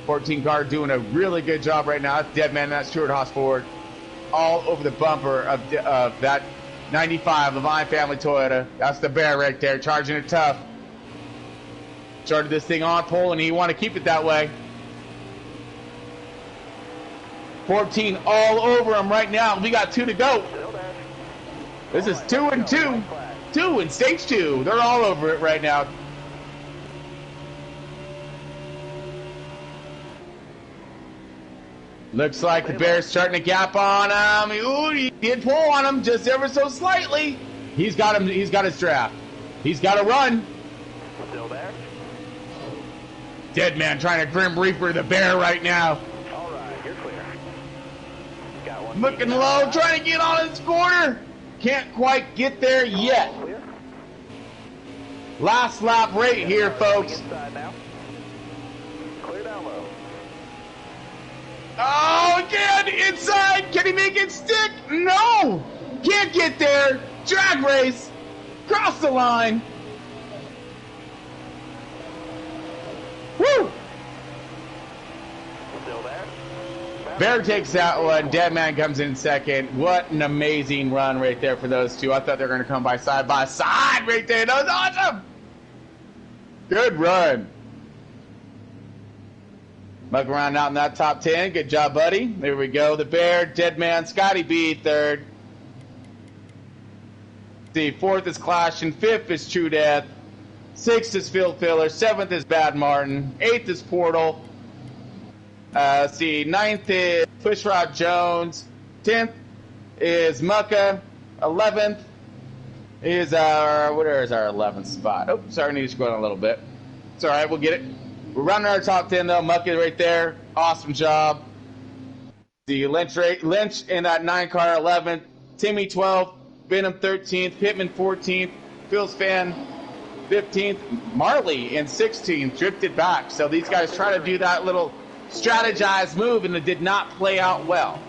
14 car doing a really good job right now. That's Deadman, that's Stuart Haas Ford. All over the bumper of that 95 Levine family Toyota. That's the bear right there, charging it tough. Started this thing on pole, and he want to keep it that way. 14 all over him right now. We got 2 to go. This is 2 and 2. 2 in stage 2. They're all over it right now. Looks like the bear's starting to gap on him. Ooh, he did pull on him just ever so slightly. He's got him. He's got his draft. He's got to run. Still there? Deadman trying to Grim Reaper the bear right now. All right, you're clear. Got one. Looking low, trying to get on his corner. Can't quite get there yet. Clear. Last lap right here, folks. Inside now. Clear down low. Oh, again, inside. Can he make it stick? No. Can't get there. Drag race. Cross the line. Woo. Still there? Bear takes that one. Deadman comes in second. What an amazing run right there for those two. I thought they were going to come by side right there. That was awesome. Good run. Muck around out in that top 10. Good job, buddy. There we go. The Bear, Deadman, Scotty B, third. The fourth is Clash, and fifth is True Death. Sixth is Field Filler. Seventh is Bad Martin. Eighth is Portal. Ninth is Pushrod Jones. 10th is Mucka. 11th is where is our 11th spot? Oh, sorry, I need to scroll down a little bit. It's all right, we'll get it. We're running our top 10 though. Mucka right there. Awesome job. The Lynch in that 9 car 11th. Timmy 12th. Venom 13th. Pittman 14th. Phil's Fan 15th. Marley in 16th. Drifted back. So these guys try to do that little strategized move, and it did not play out well.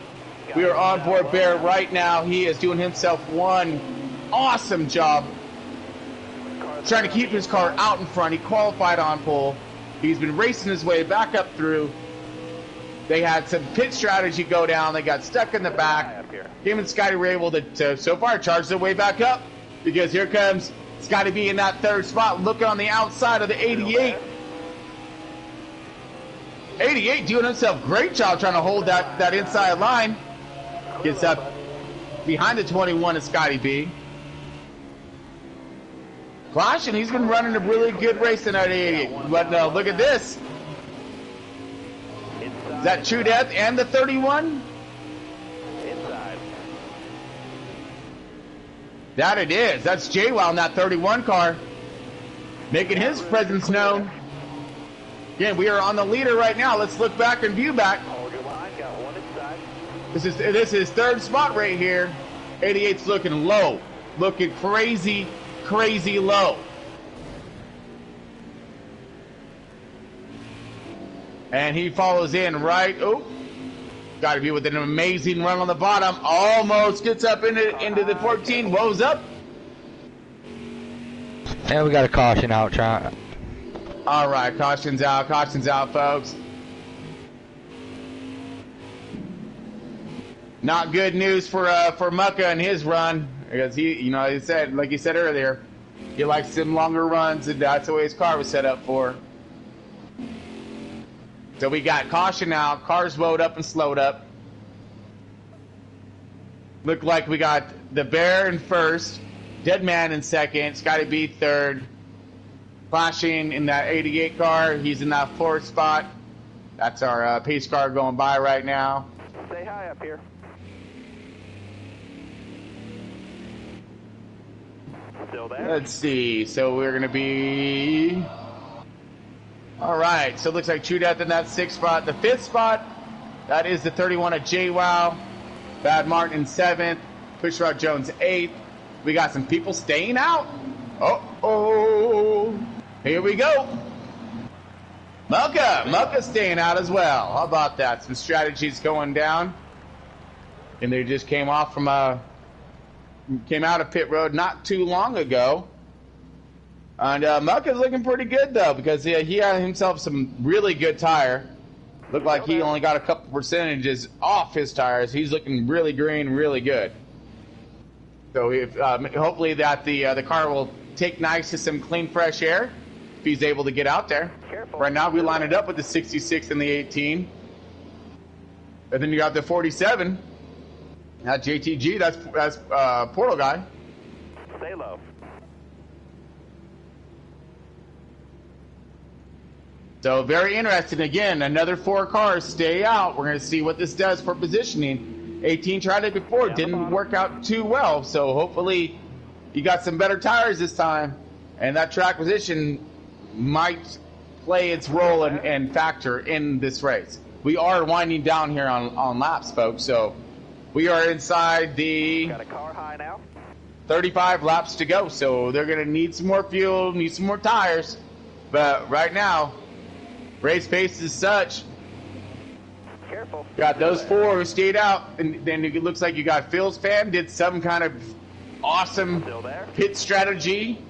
We are on board Bear right now. He is doing himself one awesome job trying to keep his car out in front. He qualified on pole. He's been racing his way back up through. They had some pit strategy go down. They got stuck in the back. Him and Scotty were able to so far charge their way back up, because here comes Scotty B in that third spot, looking on the outside of the 88. 88 doing himself great job trying to hold that inside line. Gets up behind the 21 is Scotty B. Clash, and he's been running a really good race in that 88. But no, look at this. Is that True Death and the 31? Inside. That it is. That's JWoww in that 31 car, making his presence known. Again, we are on the leader right now. Let's look back and view back. Hold your line. Got one inside. This is third spot right here. 88's looking low, looking crazy low. And he follows in right. Oh, got to be with an amazing run on the bottom. Almost gets up into the 14. Woes up. And we got a caution out, trying. All right, caution's out, folks. Not good news for Mucka and his run, because he said, like he said earlier, he likes some longer runs, and that's the way his car was set up for. So we got caution out, cars woed up and slowed up. Looked like we got the Bear in first, Deadman in second, Scotty B third. Flashing in that 88 car. He's in that fourth spot. That's our pace car going by right now. Stay high up here. Still there? Let's see. So we're going to be... All right. So it looks like True Death in that sixth spot. The fifth spot, that is the 31 at JWoww. Bad Martin in seventh. Pushrod Jones eighth. We got some people staying out. Uh-oh. Here we go. Mucka's staying out as well. How about that? Some strategies going down. And they just came off from came out of pit road not too long ago. And Mucka's looking pretty good though, because he had himself some really good tire. Looked like he only got a couple percentages off his tires. He's looking really green, really good. So if, hopefully that the car will take nice to some clean, fresh air if he's able to get out there. Careful. Right now we line it up with the 66 and the 18. And then you got the 47. That JTG, that's Portal guy. Stay low. So very interesting. Again, another 4 cars stay out. We're going to see what this does for positioning. 18 tried it before, didn't work out too well. So hopefully you got some better tires this time, and that track position might play its role and factor in this race. We are winding down here on laps, folks. So we are inside the Got a car high now. 35 laps to go. So they're going to need some more fuel, need some more tires. But right now, race pace is such. Careful. Got those 4 who stayed out, and then it looks like you got Phil's fan did some kind of awesome Still there. pit strategy.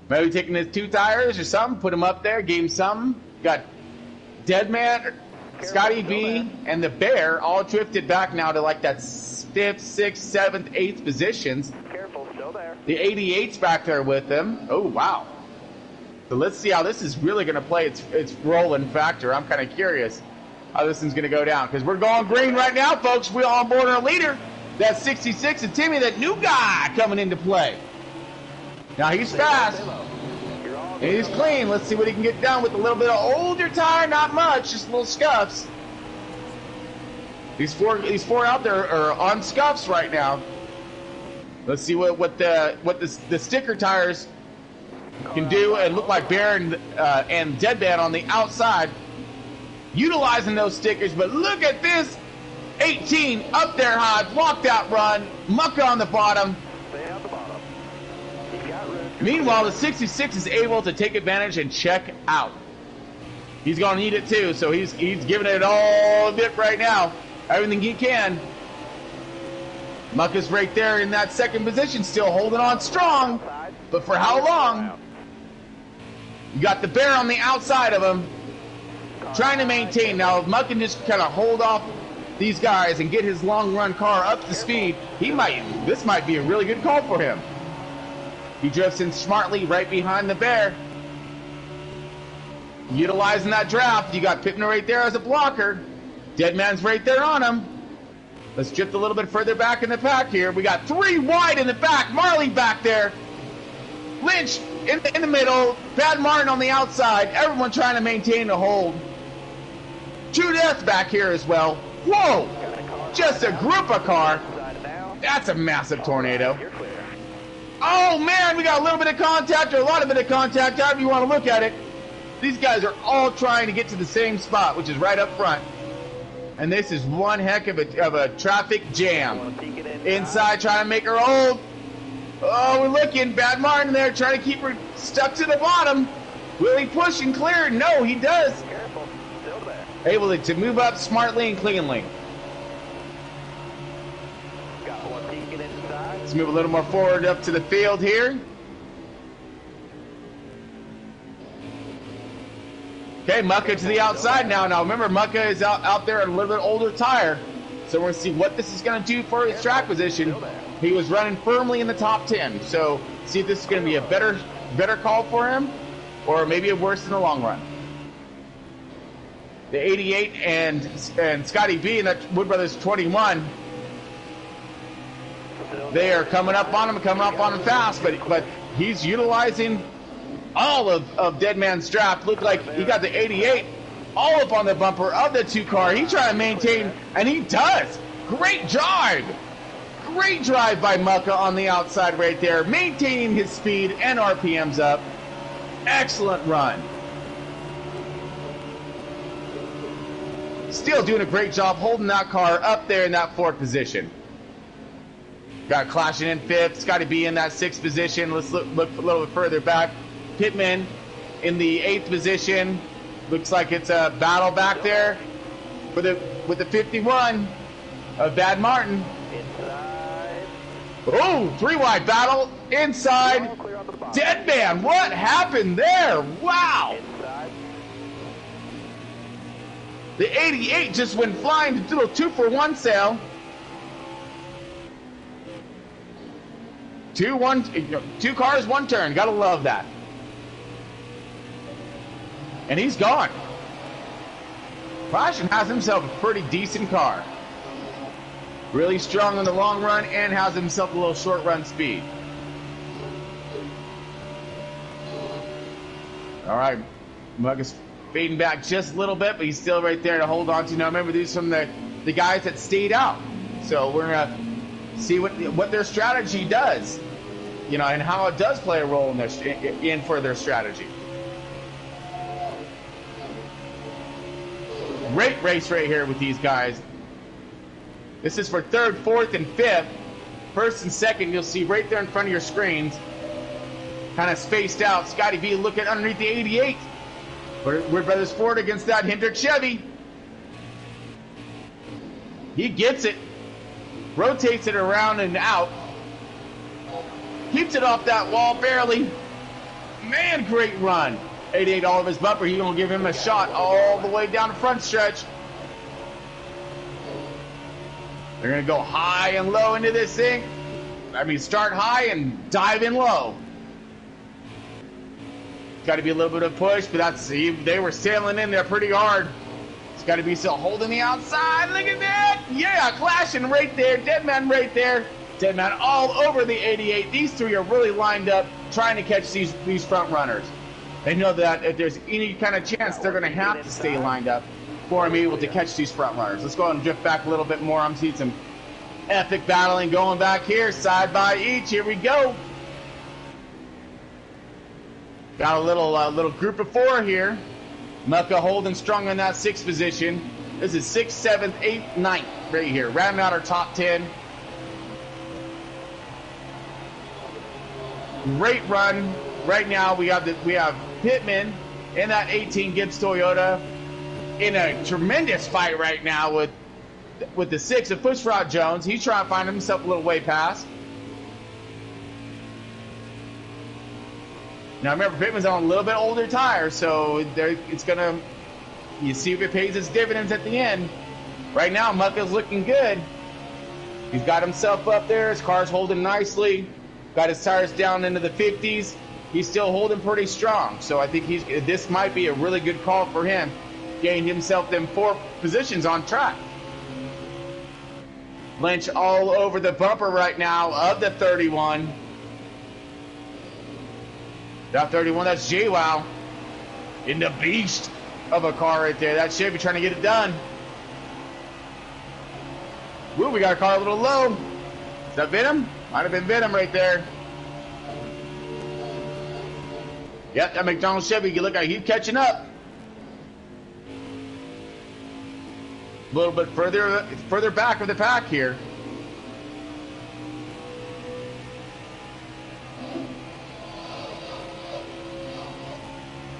Maybe taking his 2 tires or something, put him up there, gave him something. Got Deadman, Scotty B, and the Bear all drifted back now to like that 5th, 6th, 7th, 8th positions. Careful. Still there. The 88's back there with them. Oh, wow. So let's see how this is really going to play its role and factor. I'm kind of curious how this one's going to go down, because we're going green right now, folks. We're on board our leader. That's 66 and Timmy, that new guy coming into play. Now he's fast and he's clean. Let's see what he can get done with a little bit of older tire. Not much, just little scuffs. These four out there are on scuffs right now. Let's see what the sticker tires can do, and look like Bear and Deadman on the outside utilizing those stickers. But look at this 18 up there high, blocked out run, Mucka on the bottom. Stay at the bottom. He's got room. Meanwhile, the 66 is able to take advantage and check out. He's going to need it too, so he's giving it all a bit right now, everything he can. Mucka's right there in that second position, still holding on strong, but for how long? You got the Bear on the outside of him, trying to maintain. Now, if Muck can just kind of hold off these guys and get his long run car up to speed, this might be a really good call for him. He drifts in smartly right behind the Bear, utilizing that draft. You got Pittman right there as a blocker. Deadman's right there on him. Let's drift a little bit further back in the pack here. We got 3 wide in the back. Marley back there. Lynch in the middle. Bad Martin on the outside. Everyone trying to maintain the hold. True Death back here as well. Whoa! Just a group of car. That's a massive tornado. Oh man, we got a little bit of contact, or a lot of bit of contact, however you want to look at it. These guys are all trying to get to the same spot, which is right up front. And this is one heck of a traffic jam. Inside, trying to make her hold. Oh, we're looking. Bad Martin there, trying to keep her stuck to the bottom. Will he push and clear? No, he does. Careful. Still there. Able to move up smartly and cleanly. Got one peeking inside. Let's move a little more forward up to the field here. Okay, Mucka to the outside now. Now remember, Mucka is out there in a little bit older tire. So we're going to see what this is going to do for his track position. He was running firmly in the top 10. So see if this is going to be a better call for him, or maybe a worse in the long run. The 88 and Scotty B and that Wood Brothers 21, they are coming up on him fast, but he's utilizing all of Deadman's draft. Looked like he got the 88 all up on the bumper of the 2 car. He's trying to maintain, and he does. Great drive. Great drive by Mucka on the outside right there, maintaining his speed and RPMs up. Excellent run. Still doing a great job holding that car up there in that 4th position. Got clashing in 5th, Scotty B in that 6th position. Let's look a little bit further back. Pittman in the 8th position. Looks like it's a battle back there with the 51 of Bad Martin. Inside. Oh, 3-wide battle inside. Clear onto the bottom. Dead man, what happened there? Wow. Inside. The 88 just went flying to do a 2-for-1 sale. 2 cars, 1 turn. Gotta love that. And he's gone. Flashing has himself a pretty decent car. Really strong in the long run and has himself a little short run speed. All right, Mug is fading back just a little bit, but he's still right there to hold on to. Now remember, these are from the guys that stayed out. So we're gonna see what their strategy does, you know, and how it does play a role in for their strategy. Great race right here with these guys. This is for 3rd, 4th, and 5th. 1st and 2nd, you'll see right there in front of your screens. Kind of spaced out. Scotty B looking underneath the 88. Weird Brothers Ford against that Hendrick Chevy. He gets it. Rotates it around and out. Keeps it off that wall barely. Man, great run. 88 all of his bumper. He's going to give him a shot all the way down the front stretch. They're going to go high and low into this thing. I mean, start high and dive in low. Got to be a little bit of push, but they were sailing in there pretty hard. It's got to be still holding the outside. Look at that. Yeah, clashing right there. Dead man right there. Dead man all over the 88. These three are really lined up trying to catch these front runners. They know that if there's any kind of chance, they're going to have to stay lined up for him able to catch these front runners. Let's go ahead and drift back a little bit more. I'm seeing some epic battling going back here, side by each. Here we go. Got a little group of 4 here. Mucka holding strong in that 6th position. This is 6th, 7th, 8th, 9th right here. Rounding out our top 10. Great run. Right now we have Pittman in that 18 Gibbs Toyota in a tremendous fight right now with the 6 of Pushrod Jones. He's trying to find himself a little way past. Now remember, Pittman's on a little bit older tires, so it's gonna, you see if it pays its dividends at the end. Right now, Mucka's looking good. He's got himself up there. His car's holding nicely. Got his tires down into the 50s. He's still holding pretty strong. So I think this might be a really good call for him. Gained himself them 4 positions on track. Lynch all over the bumper right now of the 31. That 31, that's J-Wow. In the beast of a car right there. That Chevy trying to get it done. Woo, we got a car a little low. Is that Venom? Might have been Venom right there. Yep, that McDonald's Chevy, you look like he's catching up. A little bit further back of the pack here.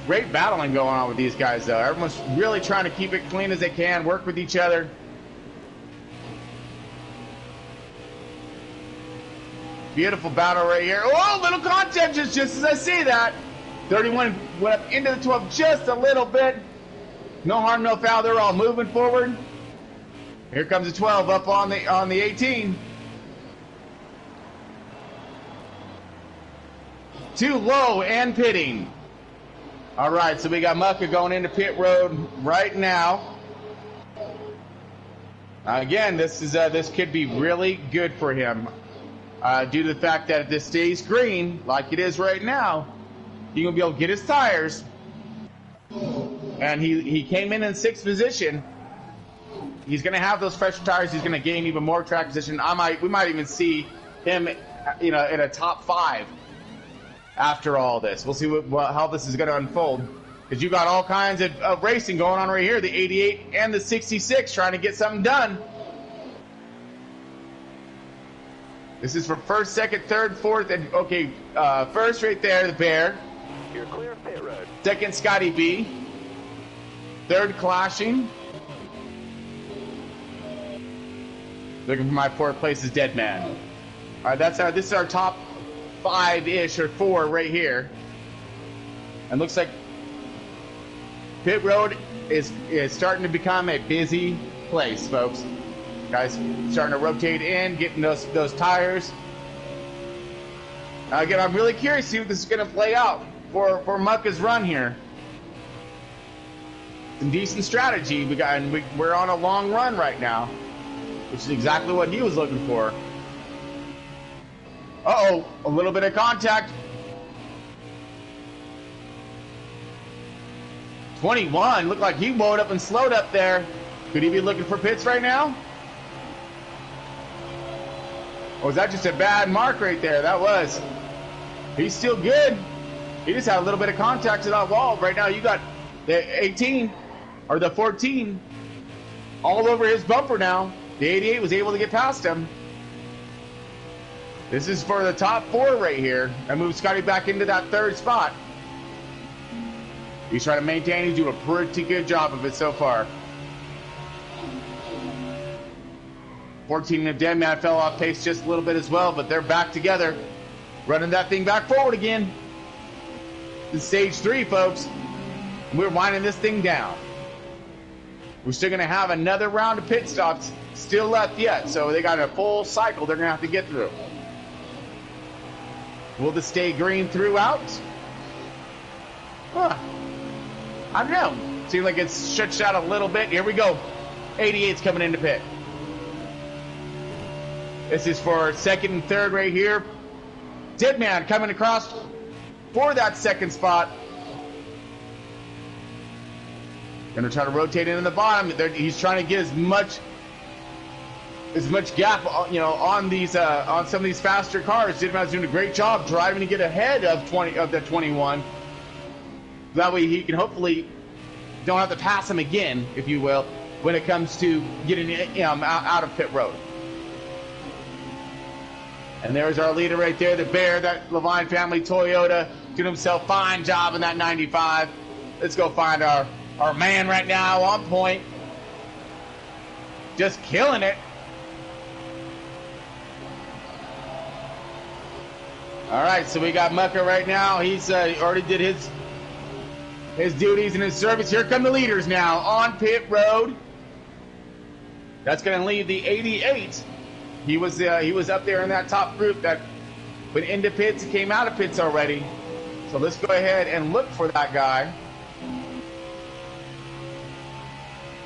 Great battling going on with these guys, though. Everyone's really trying to keep it clean as they can, work with each other. Beautiful battle right here. Oh, little content just as I say that. 31 went up into the 12 just a little bit. No harm, no foul. They're all moving forward. Here comes the 12 up on the 18. Too low and pitting. All right, so we got Mucka going into pit road right now. Again, this could be really good for him due to the fact that if this stays green like it is right now, he's gonna be able to get his tires. And he came in 6th position. He's gonna have those fresh tires. He's gonna gain even more track position. We might even see him, in a top 5. After all this, we'll see how this is going to unfold, because you got all kinds of racing going on right here. The 88 and the 66 trying to get something done. This is for 1st, 2nd, 3rd, 4th, and okay, 1st right there, the Bear. You're clear of pit road. 2nd, Scotty B. third clashing. Looking for my fourth place is Dead Man. All right, this is our top 5-ish or 4 right here. And looks like pit road is starting to become a busy place, folks. Guys starting to rotate in, getting those tires. Again, I'm really curious to see what this is going to play out for Mucka's run here. Some decent strategy we got, and we're on a long run right now, which is exactly what he was looking for. Uh-oh, a little bit of contact. 21, looked like he wound up and slowed up there. Could he be looking for pits right now? Or was that just a bad mark right there? That was. He's still good. He just had a little bit of contact to that wall. Right now you got the 18 or the 14 all over his bumper now. The 88 was able to get past him. This is for the top 4 right here. That moves Scotty back into that 3rd spot. He's trying to maintain. He's doing a pretty good job of it so far. 14 and Dead Man fell off pace just a little bit as well, but they're back together. Running that thing back forward again. This is stage 3, folks. We're winding this thing down. We're still going to have another round of pit stops still left yet, so they got a full cycle they're going to have to get through. Will this stay green throughout? Huh. I don't know. Seems like it's stretched out a little bit. Here we go. 88's coming into pit. This is for 2nd and 3rd right here. Dead Man coming across for that 2nd spot. Gonna try to rotate into the bottom. He's trying to get as much gap, on these on some of these faster cars. Dead Man's doing a great job driving to get ahead of the 21. That way he can hopefully don't have to pass him again, if you will, when it comes to getting out of pit road. And there's our leader right there, the Bear, that Levine family Toyota, doing himself a fine job in that 95. Let's go find our man right now on point. Just killing it. All right, so we got Mucka right now. He's already did his duties and his service. Here come the leaders now on pit road. That's going to leave the 88. He was up there in that top group that went into pits and came out of pits already. So let's go ahead and look for that guy.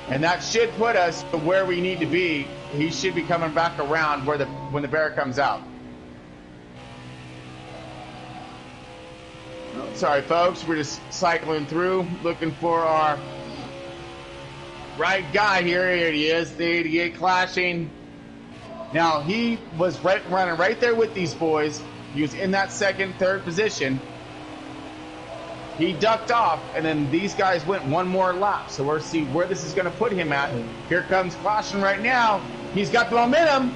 And that should put us to where we need to be. He should be coming back around when the Bear comes out. Sorry, folks. We're just cycling through, looking for our right guy here. Here he is, the 88 clashing. Now, he was running right there with these boys. He was in that 2nd, 3rd position. He ducked off, and then these guys went one more lap. So we'll see where this is going to put him at. Here comes Clashing right now. He's got the momentum.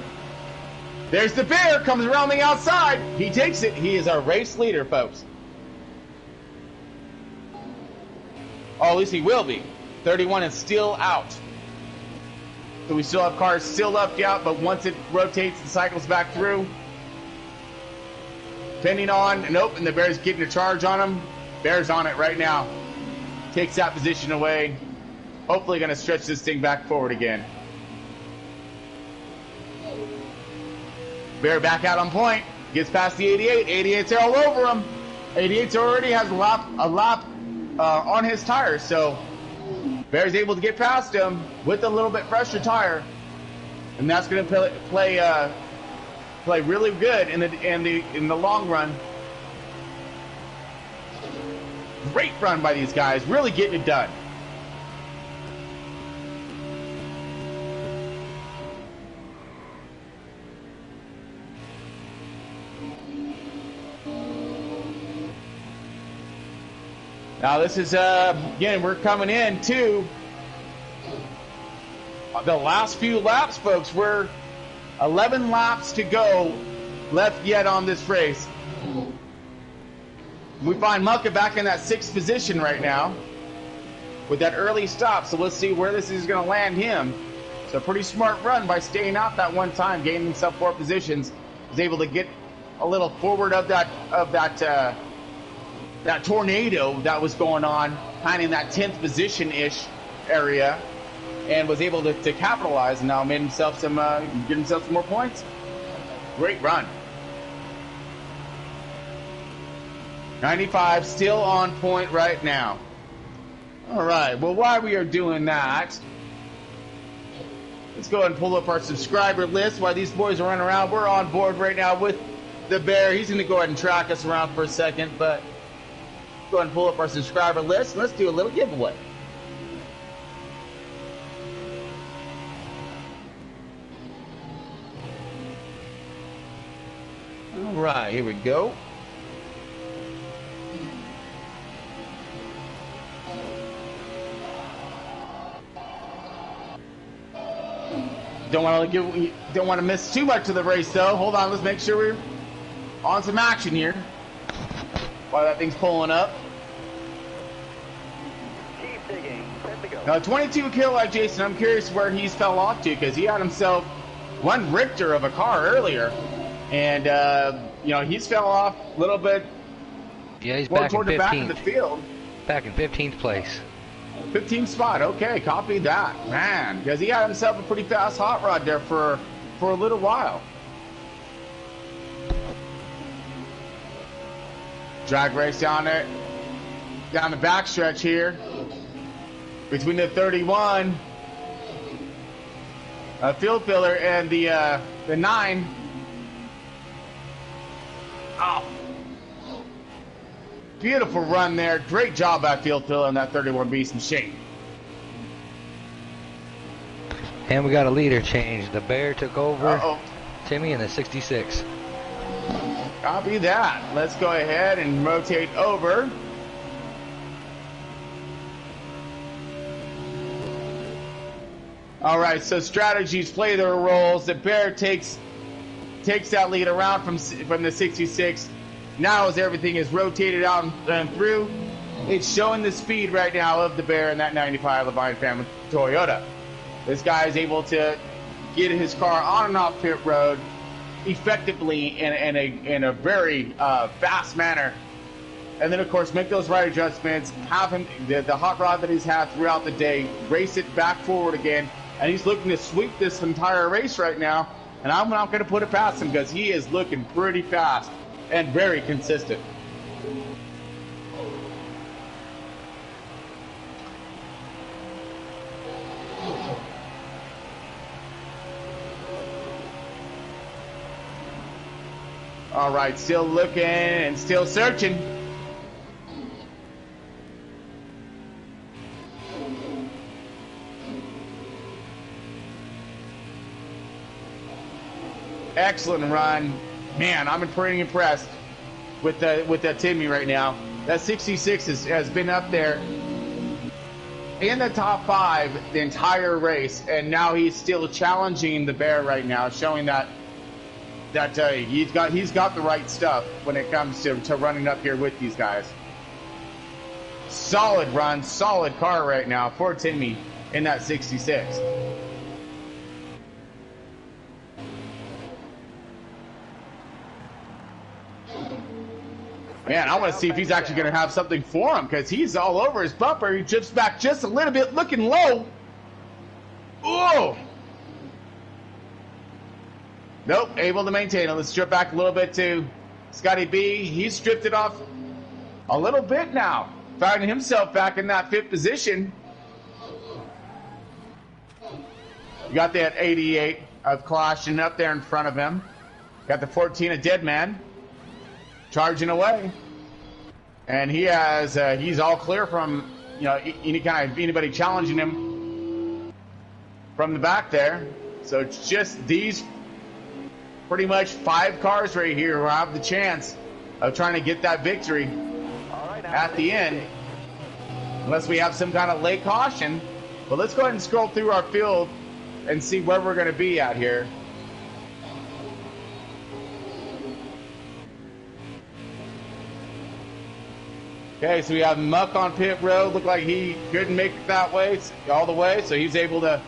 There's the Bear, comes around the outside. He takes it. He is our race leader, folks. Oh, at least he will be. 31 is still out. So we still have cars still left out, but once it rotates and cycles back through, depending on, nope, and the Bear's getting a charge on him. Bear's on it right now. Takes that position away. Hopefully going to stretch this thing back forward again. Bear back out on point. Gets past the 88. 88's all over him. 88's already has a lap on his tires, so Bear's able to get past him with a little bit fresher tire, and that's going to play really good in the long run. Great run by these guys, really getting it done. Now this is, again, we're coming in to the last few laps, folks. We're 11 laps to go left yet on this race. We find Mucka back in that 6th position right now. with that early stop. So let's see where this is going to land him. So a pretty smart run by staying out that one time, gaining himself 4 positions. Was able to get a little forward of that tornado that was going on, kind of in that 10th position-ish area, and was able to capitalize, and now made himself some get himself some more points. Great run. 95 still on point right now. All right, well, while we are doing that, let's go ahead and pull up our subscriber list. While these boys are running around, we're on board right now with the Bear. He's going to go ahead and track us around for a second, but go ahead and pull up our subscriber list, and let's do a little giveaway. All right, here we go. Don't want to miss too much of the race though. Hold on, let's make sure we're on some action here while that thing's pulling up. Keep digging. 10 to go. Now 22 kill like Jason. I'm curious where he's fell off to, because he had himself one Richter of a car earlier, and you know, he's fell off a little bit. Yeah, he's more back in toward the back of 15th. the field. Back in 15th place. 15th spot. Okay, copy that, man. Because he had himself a pretty fast hot rod there for a little while. Drag race down there, down the backstretch here between the 31 field filler and the 9. Oh, beautiful run there. Great job by field filler on that 31 beast machine. And we got a leader change. The Bear took over Uh-oh. Timmy in the 66. Copy that. Let's go ahead and rotate over. All right, so strategies play their roles. The Bear takes that lead around from the 66. Now as everything is rotated out and through, it's showing the speed right now of the Bear in that 95 Levine family Toyota. This guy is able to get his car on and off pit road effectively in a very fast manner, and then of course make those right adjustments, have him the hot rod that he's had throughout the day, race it back forward again, and he's looking to sweep this entire race right now, and I'm not going to put it past him because he is looking pretty fast and very consistent. All right, still looking and still searching. Excellent run. Man, I'm pretty impressed with that Timmy right now. That 66 has been up there in the top 5 the entire race, and now he's still challenging the Bear right now, showing that he's got the right stuff when it comes to running up here with these guys. Solid run, solid car right now for Timmy in that 66. Man, I want to see if he's actually going to have something for him, because he's all over his bumper. He drifts back just a little bit, looking low. Oh! Nope, able to maintain it. Let's strip back a little bit to Scotty B. He's stripped it off a little bit now, finding himself back in that 5th position. You got that 88 of Caution up there in front of him. Got the 14 of Deadman charging away, and he's all clear from anybody challenging him from the back there. So it's just these pretty much 5 cars right here who have the chance of trying to get that victory at the end, unless we have some kind of late caution. But let's go ahead and scroll through our field and see where we're going to be at here. Okay, so we have Muck on pit road. Looked like he couldn't make it that way, all the way, so he's able to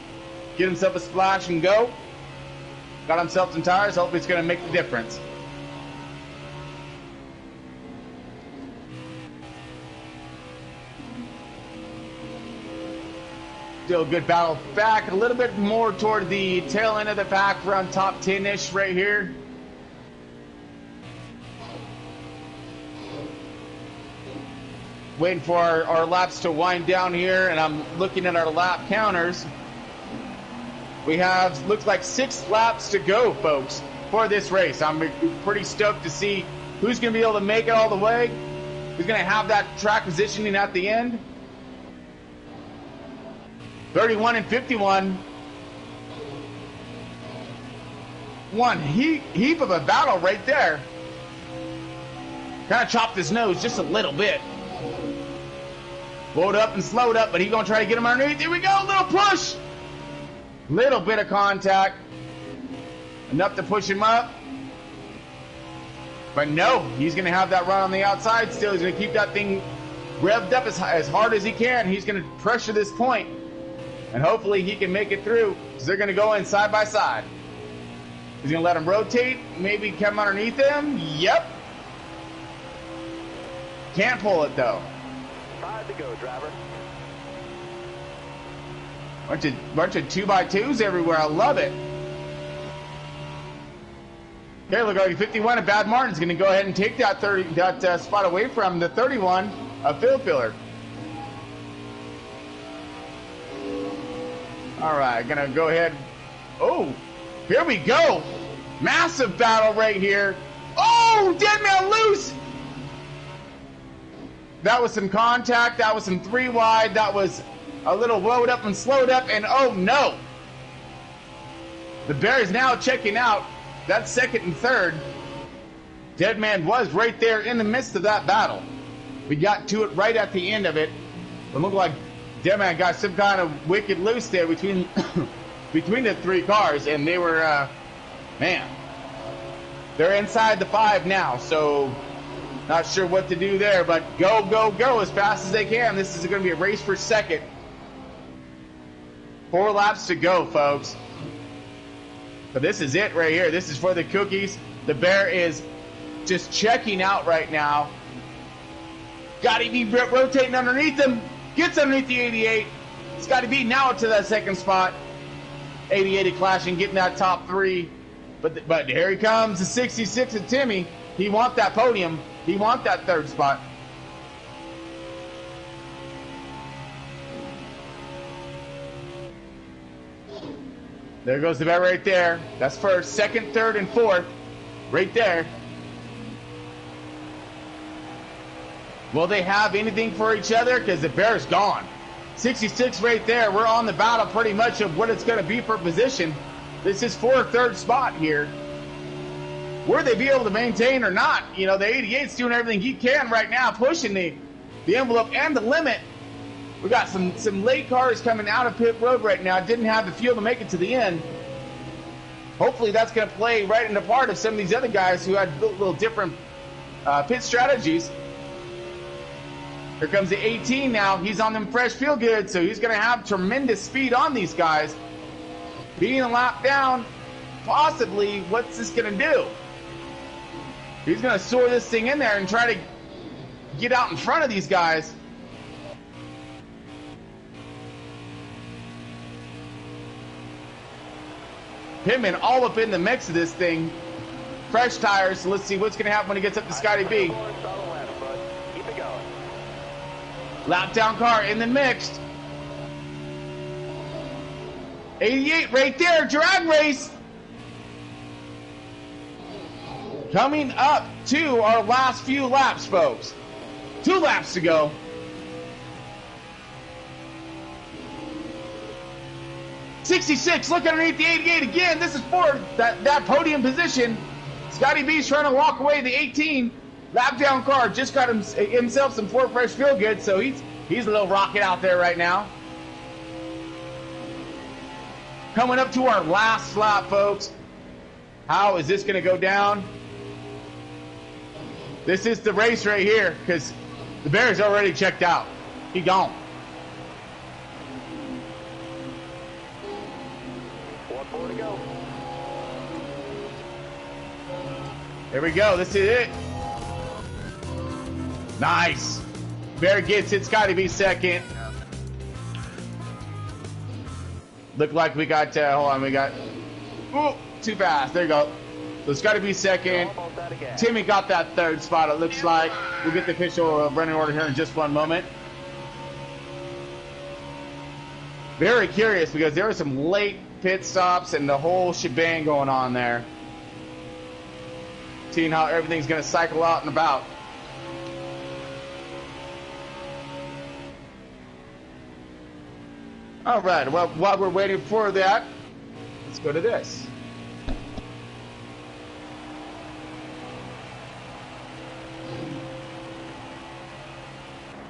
get himself a splash and go. Got himself some tires. Hopefully it's going to make the difference. Still a good battle back. A little bit more toward the tail end of the pack, around top 10-ish right here. Waiting for our laps to wind down here, and I'm looking at our lap counters. We have, looks like 6 laps to go, folks, for this race. I'm pretty stoked to see who's going to be able to make it all the way, who's going to have that track positioning at the end. 31 and 51. One heap of a battle right there. Kind of chopped his nose just a little bit. Slowed up and slowed up, but he's going to try to get him underneath. Here we go, little push. Little bit of contact. Enough to push him up. But no, he's going to have that run on the outside still. He's going to keep that thing revved up as hard as he can. He's going to pressure this point. And hopefully he can make it through, because they're going to go in side by side. He's going to let him rotate, maybe come underneath him. Yep. Can't pull it, though. 5 to go, driver. Bunch of 2x2s everywhere. I love it. Okay, look like 51 of Bad Martin's going to go ahead and take that spot away from the 31 of Phil Filler. All right, going to go ahead. Oh, here we go. Massive battle right here. Oh, dead man loose. That was some contact. That was some 3 wide. That was a little load up and slowed up. And oh no. The Bear is now checking out. That's second and third. Dead man was right there in the midst of that battle. We got to it right at the end of it. It looked like Dead man got some kind of wicked loose there between between the 3 cars, and they were man. They're inside the 5 now, so not sure what to do there, but go, go, go as fast as they can. This is going to be a race for second. 4 laps to go, folks. But this is it right here. This is for the cookies. The Bear is just checking out right now. Got to be rotating underneath him. Gets underneath the 88. It's got to be now to that second spot. 88 clashing, getting that top 3. But here he comes, the 66 of Timmy. He wants that podium. He wants that 3rd spot. There goes the Bear right there. That's first, second, third, and fourth. Right there. Will they have anything for each other? Because the Bear's gone. 66 right there. We're on the battle pretty much of what it's going to be for position. This is for a 3rd spot here. Will they be able to maintain or not? You know, the 88's doing everything he can right now, pushing the envelope and the limit. We got some late cars coming out of pit road right now. Didn't have the fuel to make it to the end. Hopefully that's going to play right into part of some of these other guys who had little different pit strategies. Here comes the 18 now. He's on them fresh feel good, so he's going to have tremendous speed on these guys. Being a lap down, possibly, what's this going to do? He's going to soar this thing in there and try to get out in front of these guys. Pittman all up in the mix of this thing. Fresh tires, so let's see what's going to happen when he gets up to Scotty B. Lap down car in the mixed. 88 right there, drag race. Coming up to our last few laps, folks. 2 laps to go. '66, look underneath the 88 again. This is for that podium position. Scotty B's trying to walk away the 18. Lap down car just got himself some Ford Fresh Feel Good, so he's a little rocket out there right now. Coming up to our last lap, folks. How is this going to go down? This is the race right here, because The Bear's already checked out. He gone. 1 more to go. There we go. This is it. Nice. Bear gets it. It's got to be second. Look like we got, hold on, we got, ooh, too fast. There you go. So it's got to be second. Timmy got that third spot, it looks like. We'll get the official running order here in just one moment. Very curious because there were some late pit stops and the whole shebang going on there. Seeing how everything's going to cycle out and about. All right, well, while we're waiting for that, let's go to this.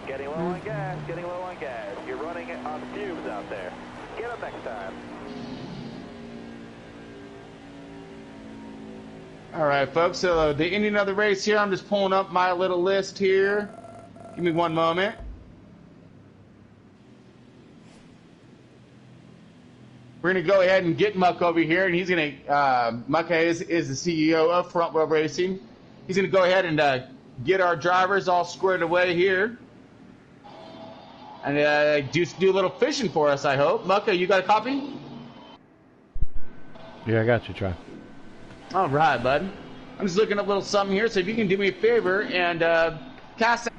Getting low on gas, getting low on gas. You're running on fumes out there. Get them next time. All right, folks, so the ending of the race here, I'm just pulling up my little list here. Give me one moment. We're going to go ahead and get Muck over here, and he's going to, Mucka is the CEO of Front Row Racing. He's going to go ahead and get our drivers all squared away here. And do a little fishing for us, I hope. Mucka, you got a copy? Yeah, I got you, Try. All right, bud. I'm just looking at a little something here, so if you can do me a favor and cast